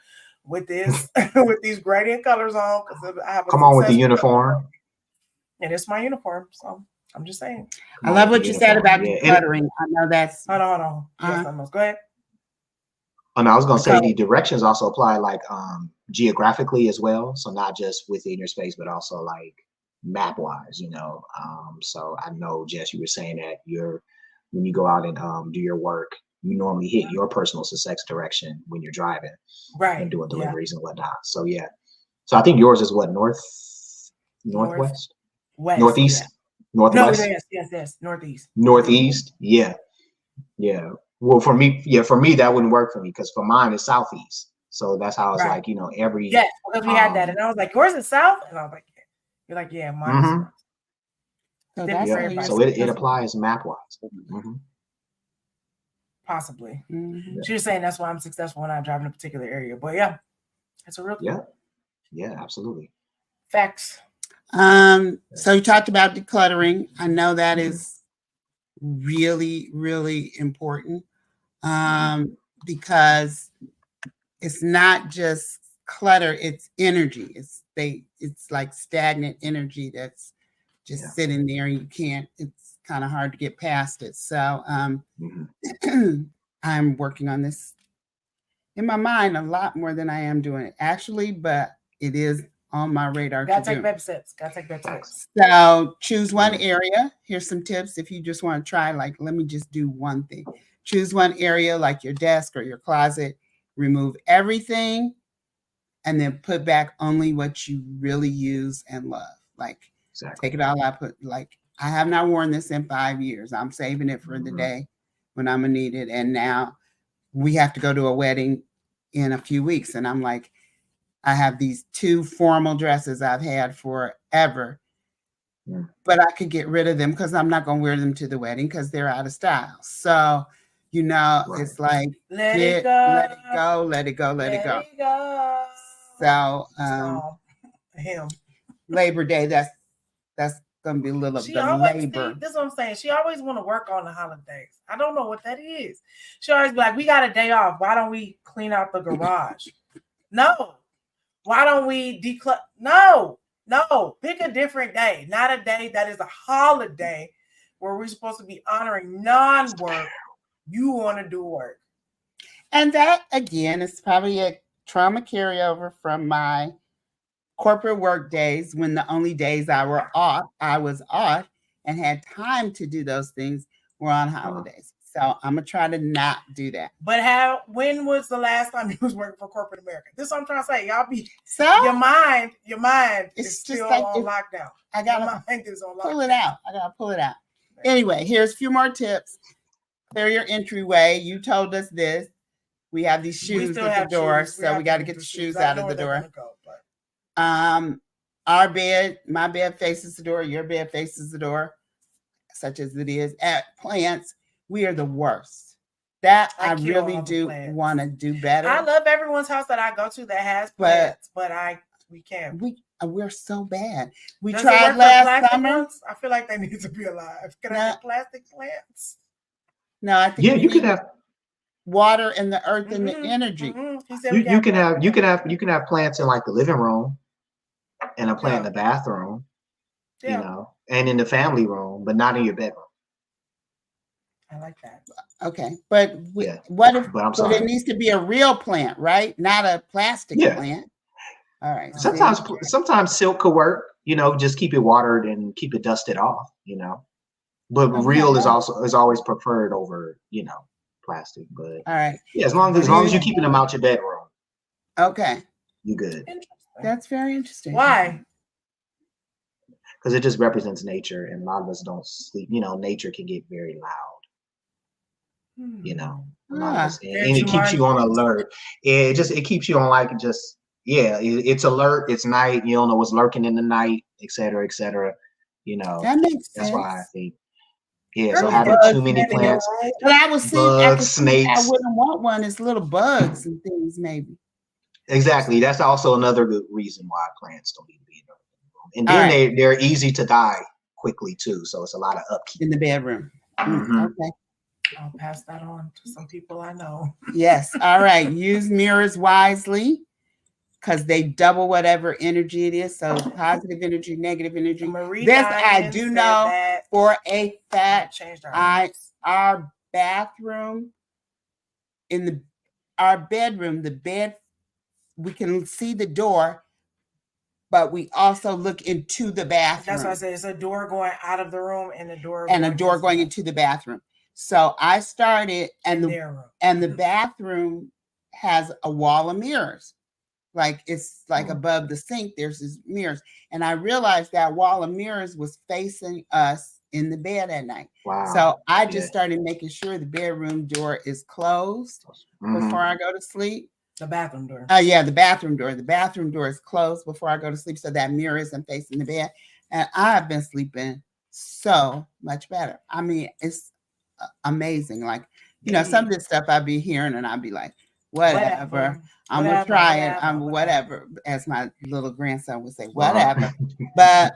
with this with these gradient colors on because I have a come on with the uniform. And it's my uniform. So I'm just saying. I love what you said about decluttering. I know that's hold on. Yes, almost. Go ahead. And I was gonna say the directions also apply like geographically as well. So not just within your space, but also like map wise, you know. So I know, Jess, you were saying that when you go out and do your work, you normally hit your personal success direction when you're driving, right, and doing deliveries and whatnot. So yeah. So I think yours is what, northwest, West, northeast, northwest. No, yes, northeast. Northeast, yeah. Well, for me, that wouldn't work for me because for mine it's southeast. So that's how it's like, you know, every because we had that, and I was like, yours is south, and I was like, you're like, yeah, mine. So it applies map wise. Possibly. She was saying that's why I'm successful when I drive in a particular area. But yeah, it's a real thing. Yeah, absolutely. Facts. So you talked about decluttering. I know that is really, really important because it's not just clutter, it's energy. It's like stagnant energy that's just sitting there. It's kind of hard to get past it. So I'm working on this in my mind a lot more than I am doing it actually, but it is on my radar. Gotta take baby steps. So choose one area. Here's some tips if you just want to try, like, let me just do one thing. Choose one area like your desk or your closet. Remove everything and then put back only what you really use and love. Like take it all out. I have not worn this in 5 years. I'm saving it for the day when I'm gonna need it. And now we have to go to a wedding in a few weeks. And I'm like, I have these 2 formal dresses I've had forever, but I could get rid of them because I'm not going to wear them to the wedding because they're out of style. So, you know, it's like, let it go. So, Labor Day, that's going to be a little of the labor. This is what I'm saying. She always want to work on the holidays. I don't know what that is. She always be like, we got a day off. Why don't we clean out the garage? No. Why don't we declutter? No. Pick a different day, not a day that is a holiday where we're supposed to be honoring non-work. You want to do work. And that, again, is probably a trauma carryover from my corporate work days when the only days I was off and had time to do those things were on holidays. So I'm gonna try to not do that. But when was the last time you was working for corporate America? This is what I'm trying to say. Y'all be your mind is still like on lockdown. I gotta pull it out. Anyway, here's a few more tips. Clear your entryway. You told us this. We have these shoes at the door, so we got to get the shoes out of the door. Our bed, my bed faces the door. Your bed faces the door, such as it is. At plants, we are the worst. That I really do want to do better. I love everyone's house that I go to that has plants, but we can't. We're so bad. We tried last summer. Ones? I feel like they need to be alive. Can I get plastic plants? No, I think you could have water and the earth and the energy. You can have plants in like the living room and a plant in the bathroom, you know, and in the family room, but not in your bedroom. I like that. Okay, but what if? But it needs to be a real plant, right? Not a plastic plant. All right. Sometimes silk could work. You know, just keep it watered and keep it dusted off. You know, but real is always preferred over plastic. But all right. Yeah, as long as you're keeping them out your bedroom. Okay. You good. That's very interesting. Why? Because it just represents nature, and a lot of us don't sleep. You know, nature can get very loud. You know, and it keeps you on alert. It keeps you on it's alert. It's night. You don't know what's lurking in the night, et cetera, et cetera. You know, that makes sense. That's why I think. Yeah, so having too many plants. But I was seeing snakes. I wouldn't want one. It's little bugs and things, maybe. Exactly. That's also another good reason why plants don't need to be in the And then they're easy to die quickly too. So it's a lot of upkeep in the bedroom. Mm-hmm. Okay. I'll pass that on to some people I know. Yes. All right. Use mirrors wisely because they double whatever energy it is. So positive energy, negative energy. This I do know for a fact. Our bathroom our bedroom, the bed, we can see the door, but we also look into the bathroom. That's why I said it's a door going out of the room and a door going into the bathroom. So I started, and the bathroom has a wall of mirrors. Like it's like above the sink, there's these mirrors. And I realized that wall of mirrors was facing us in the bed at night. Wow. So I just started making sure the bedroom door is closed before I go to sleep. The bathroom door. Yeah, the bathroom door. The bathroom door is closed before I go to sleep, so that mirror isn't facing the bed. And I've been sleeping so much better. I mean, it's amazing. Like, you know, some of this stuff I'd be hearing and I'd be like, whatever. I'm going to try it. Whatever, as my little grandson would say, whatever. But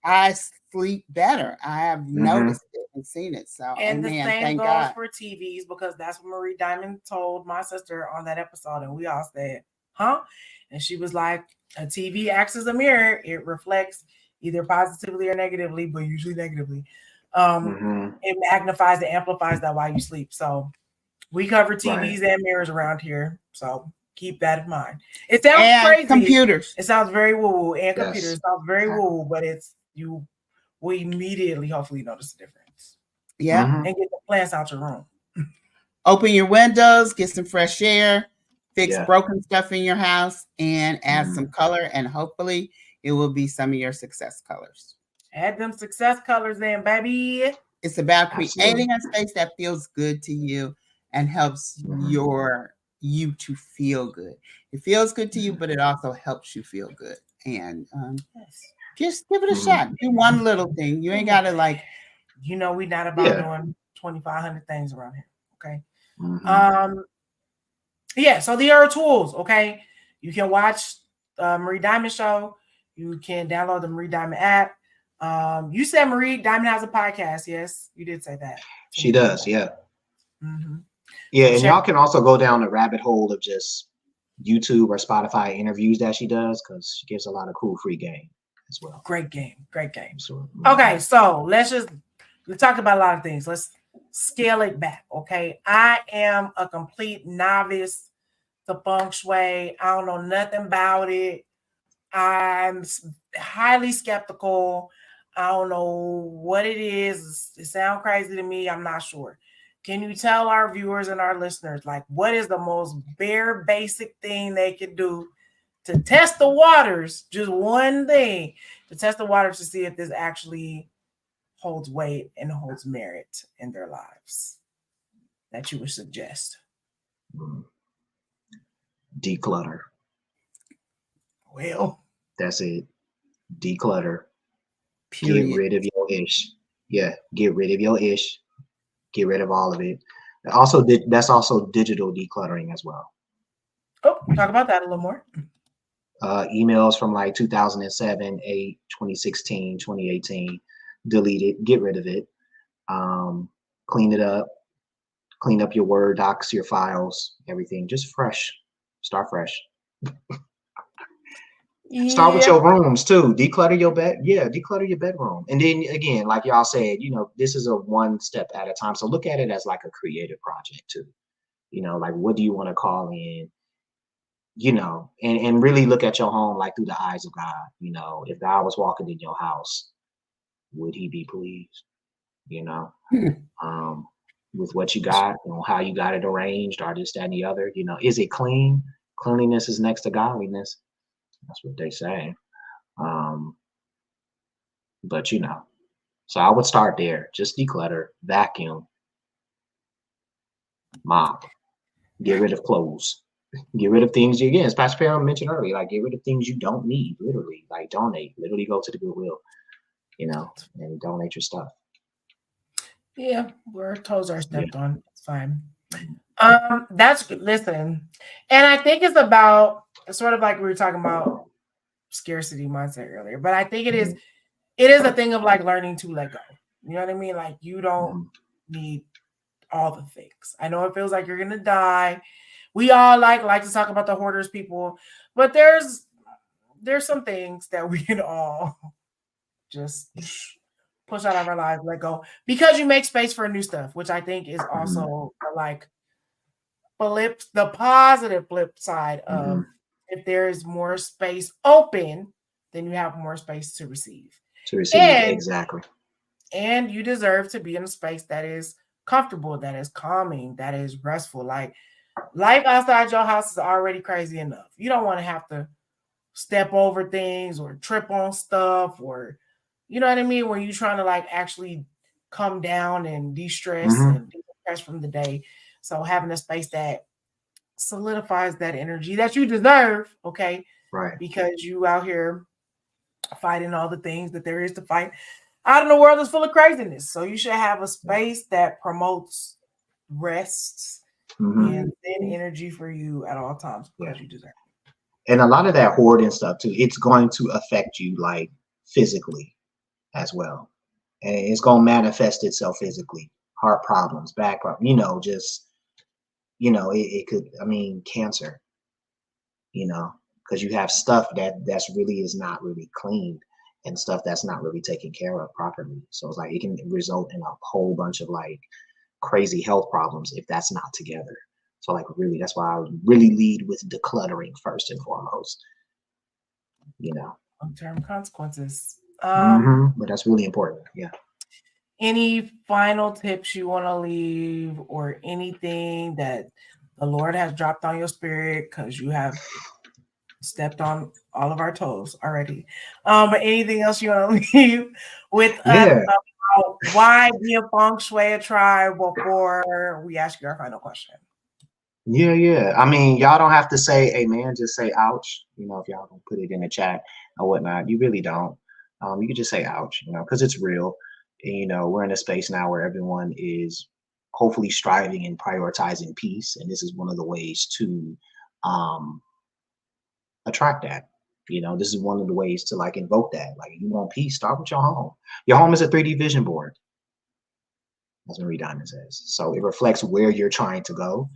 I sleep better. I have noticed it and seen it. So, and the same goes for TVs, because that's what Marie Diamond told my sister on that episode. And we all said, huh? And she was like, a TV acts as a mirror. It reflects either positively or negatively, but usually negatively. It magnifies and amplifies that while you sleep. So we cover TVs and mirrors around here. So keep that in mind. It sounds crazy. Computers. It sounds very woo-woo. And computers. It sounds very woo-woo, but we immediately hopefully notice the difference. Yeah. And get the plants out your room. Open your windows, get some fresh air, fix broken stuff in your house, and add some color, and hopefully it will be some of your success colors. Add them success colors in, baby. It's about creating a space that feels good to you and helps you to feel good. It feels good to you, but it also helps you feel good. And just give it a shot. Do one little thing. You ain't got to we're not about doing 2,500 things around here. Okay. So there are tools. Okay. You can watch Marie Diamond show. You can download the Marie Diamond app. You said Marie Diamond has a podcast. Yes, you did say that. She does. Yeah. Yeah. And y'all can also go down the rabbit hole of just YouTube or Spotify interviews that she does, because she gives a lot of cool free game as well. Great game. So, okay. So let's talk about a lot of things. Let's scale it back. Okay. I am a complete novice to feng shui. I don't know nothing about it. I'm highly skeptical. I don't know what it is. It sounds crazy to me. I'm not sure. Can you tell our viewers and our listeners, what is the most bare basic thing they can do to test the waters? Just one thing to test the waters to see if this actually holds weight and holds merit in their lives that you would suggest. Declutter. Well, that's it. Declutter. Period. Get rid of your ish. Yeah, get rid of your ish. Get rid of all of it. Also, that's also digital decluttering as well. Oh, talk about that a little more. Emails from 2007, 8, 2016, 2018. Delete it. Get rid of it. Clean it up. Clean up your Word docs, your files, everything. Just fresh. Start fresh. Start with your rooms too. Declutter your bed. Yeah, declutter your bedroom. And then again, like y'all said, this is a one step at a time. So look at it as a creative project too. What do you want to call in? And really look at your home through the eyes of God. If God was walking in your house, would he be pleased? With what you got, how you got it arranged, or this, that, and the other. Is it clean? Cleanliness is next to godliness. That's what they say. But so I would start there. Just declutter, vacuum, mop, get rid of clothes, get rid of things as Pastor Pam mentioned earlier, get rid of things you don't need, literally, donate, literally go to the Goodwill, and donate your stuff. Yeah, where toes are stepped on. It's fine. That's good. Listen, and I think it's about sort of like we were talking about scarcity mindset earlier, but I think it is a thing of like learning to let go. You know what I mean? Like you don't need all the things. I know it feels like you're gonna die. We all like to talk about the hoarders people, but there's some things that we can all just push out of our lives, let go, because you make space for new stuff, which I think is also like the positive flip side of if there is more space open, then you have more space to receive. Exactly. And you deserve to be in a space that is comfortable, that is calming, that is restful. Like life outside your house is already crazy enough. You don't want to have to step over things or trip on stuff, or you know what I mean, when you're trying to like actually come down and de-stress and decompress from the day. So having a space that solidifies that energy that you deserve, okay? Right. Because you out here fighting all the things that there is to fight out in the world is full of craziness. So you should have a space that promotes rest and then energy for you at all times because you deserve it. And a lot of that hoarding stuff too, it's going to affect you like physically as well. And it's going to manifest itself physically. Heart problems, back problems, it could, cancer, because you have stuff that's really is not really cleaned and stuff that's not really taken care of properly. So it's like it can result in a whole bunch of like crazy health problems if that's not together. So like really, that's why I really lead with decluttering first and foremost. Long-term consequences. But that's really important. Yeah. Any final tips you want to leave, or anything that the Lord has dropped on your spirit, because you have stepped on all of our toes already. But anything else you want to leave with us about why be a feng shui tribe before we ask you our final question? Yeah. Y'all don't have to say amen, just say ouch. If y'all don't put it in the chat or whatnot, you really don't. You can just say ouch, because it's real. And, we're in a space now where everyone is hopefully striving and prioritizing peace. And this is one of the ways to attract that. This is one of the ways to like invoke that. Like, you want peace, start with your home. Your home is a 3D vision board. That's what Marie Diamond says. So it reflects where you're trying to go.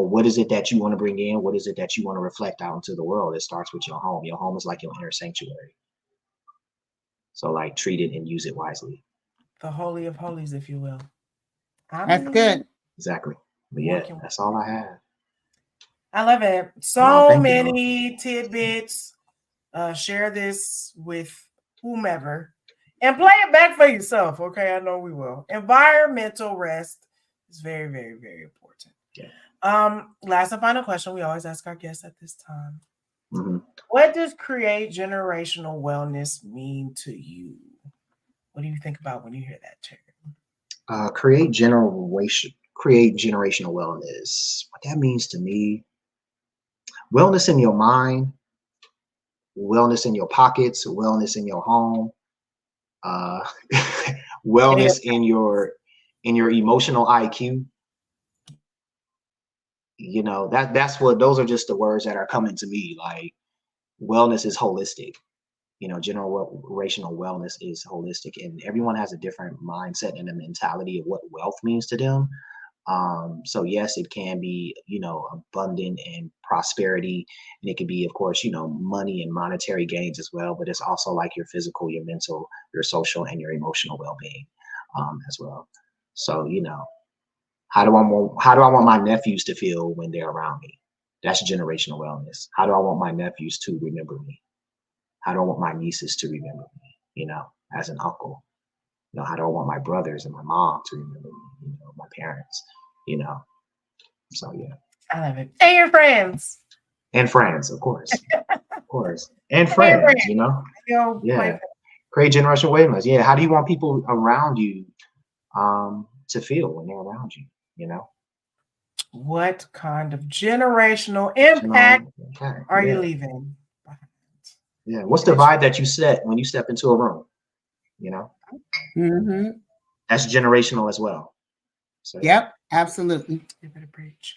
What is it that you want to bring in? What is it that you want to reflect out into the world? It starts with your home. Your home is like your inner sanctuary. So like treat it and use it wisely. The holy of holies, if you will. That's good. Exactly. But yeah, that's all I have. I love it. So many tidbits. Share this with whomever and play it back for yourself. Okay, I know we will. Environmental rest is very, very, very important. Yeah. Last and final question we always ask our guests at this time. What does create generational wellness mean to you? What do you think about when you hear that term? Create generational wellness. What that means to me: wellness in your mind, wellness in your pockets, wellness in your home, wellness in your emotional IQ. Those are just the words that are coming to me. Like, wellness is holistic. Generational wellness is holistic, and everyone has a different mindset and a mentality of what wealth means to them. So yes, it can be, abundant and prosperity, and it can be, of course, money and monetary gains as well. But it's also like your physical, your mental, your social, and your emotional well-being, as well. So, how do I want my nephews to feel when they're around me? That's generational wellness. How do I want my nephews to remember me? How do I want my nieces to remember me, as an uncle? How do I want my brothers and my mom to remember me, my parents, So, yeah. I love it. And your friends. And friends, of course. Of course. And friends, Yeah. Create generational wellness. Yeah. How do you want people around you to feel when they're around you, What kind of generational impact are you leaving? Yeah. What's the vibe that you set when you step into a room? That's generational as well. So, yep, absolutely. You better preach.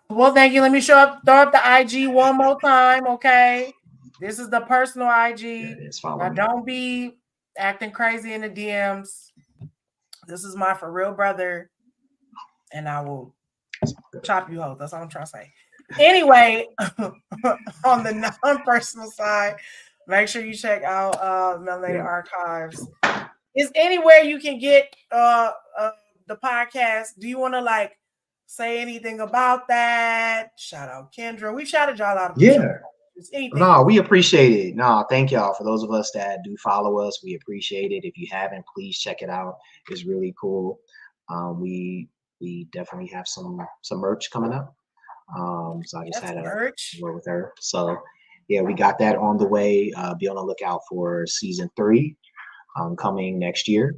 Well, thank you. Let me throw up the IG one more time, okay? This is the personal IG. Now, don't be acting crazy in the DMs. This is my for real brother, and I will chop you hoes. That's all I'm trying to say. Anyway, on the non-personal side, make sure you check out Melanated Archives. Is anywhere you can get the podcast. Do you want to say anything about that? Shout out Kendra. We shouted y'all out. No, we appreciate it. No, thank y'all. For those of us that do follow us, we appreciate it. If you haven't, please check it out. It's really cool. We definitely have some merch coming up. So I just had a word with her. So yeah, we got that on the way. Be on the lookout for season 3 coming next year.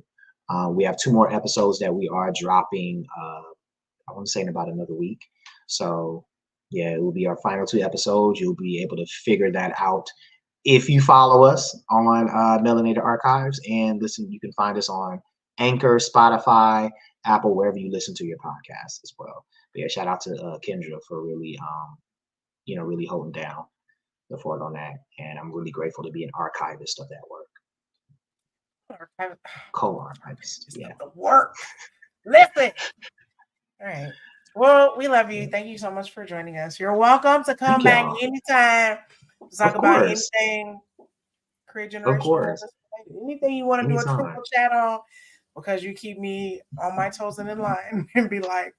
We have 2 more episodes that we are dropping. I want to say in about another week. So yeah, it will be our final 2 episodes. You'll be able to figure that out if you follow us on Melanated Archives and listen. You can find us on Anchor, Spotify, Apple, wherever you listen to your podcasts as well. But yeah, shout out to Kendra for really, really holding down the fort on that. And I'm really grateful to be an archivist of that work. Co-archivist. Yeah. The work. Listen. All right. Well, we love you. Thank you so much for joining us. You're welcome to come back anytime to talk about anything. Create generation. Anything you want to do a truthful chat on, because you keep me on my toes and in line and be like,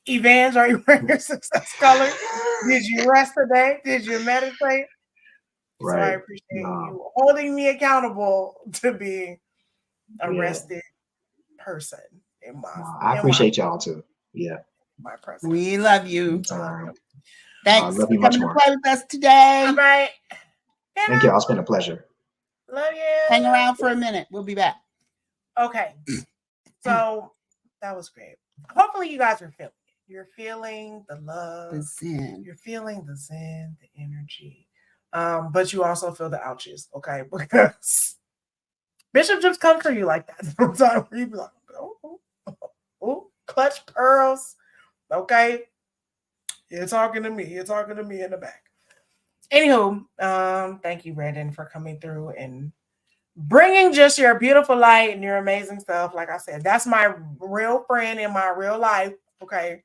Evans, are you wearing your success color? Did you rest today? Did you meditate? Right. So I appreciate you holding me accountable to being a rested person. I appreciate y'all too. Yeah. My presence. We love you. Thanks for coming to play with us today. All right. Thank you. It's been a pleasure. Love you. Hang around for a minute. We'll be back. Okay. So that was great. Hopefully you guys are feeling it. You're feeling the love. The zen. You're feeling the zen, the energy. But you also feel the ouches, okay? Because Bishop just comes for you like that sometimes. You be like, oh, clutch pearls, okay? You're talking to me. You're talking to me in the back. Anywho, thank you, Brandon, for coming through and bringing just your beautiful light and your amazing stuff. Like I said, that's my real friend in my real life, okay?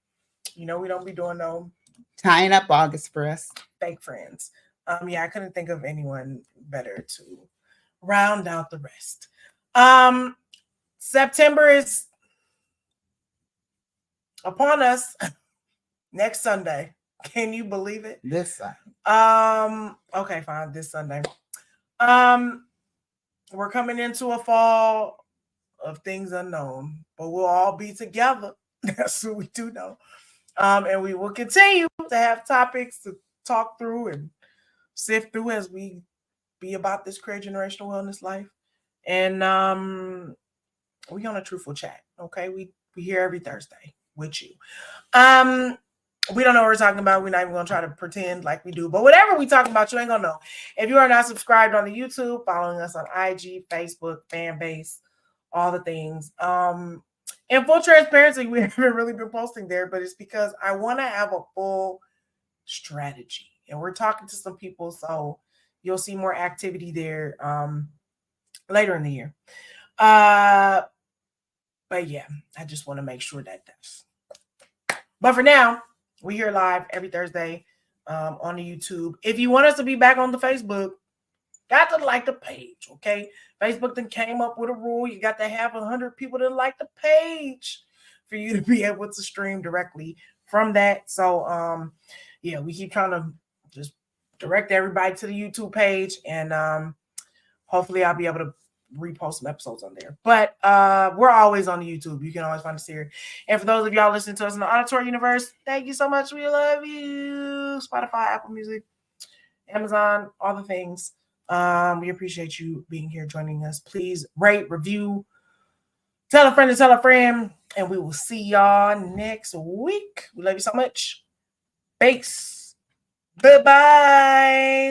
We don't be doing no tying up August for us. Fake friends. I couldn't think of anyone better to round out the rest. September is upon us next Sunday. Can you believe it? This Sunday. Okay, fine. This Sunday. We're coming into a fall of things unknown, but we'll all be together. That's what we do know. And we will continue to have topics to talk through and sift through as we be about this Create Generational Wellness life. And we on a Truthful Chat, okay? We here every Thursday with you. We don't know what we're talking about. We're not even going to try to pretend like we do. But whatever we talking about, you ain't going to know. If you are not subscribed on the YouTube, following us on IG, Facebook, fan base, all the things. In full transparency, we haven't really been posting there, but it's because I want to have a full strategy. And we're talking to some people, so you'll see more activity there later in the year. But yeah, I just want to make sure that that's. But for now, we're here live every Thursday on the YouTube. If you want us to be back on the Facebook, got to like the page, okay? Facebook then came up with a rule. You got to have 100 people that like the page for you to be able to stream directly from that. So, yeah, we keep trying to just direct everybody to the YouTube page, and hopefully I'll be able to repost some episodes on there. But we're always on the YouTube. You can always find us here. And for those of y'all listening to us in the auditory universe, thank you so much. We love you. Spotify, Apple Music, Amazon, all the things. We appreciate you being here, joining us. Please rate, review, tell a friend to tell a friend, and we will see y'all next week. We love you so much. Peace. Goodbye.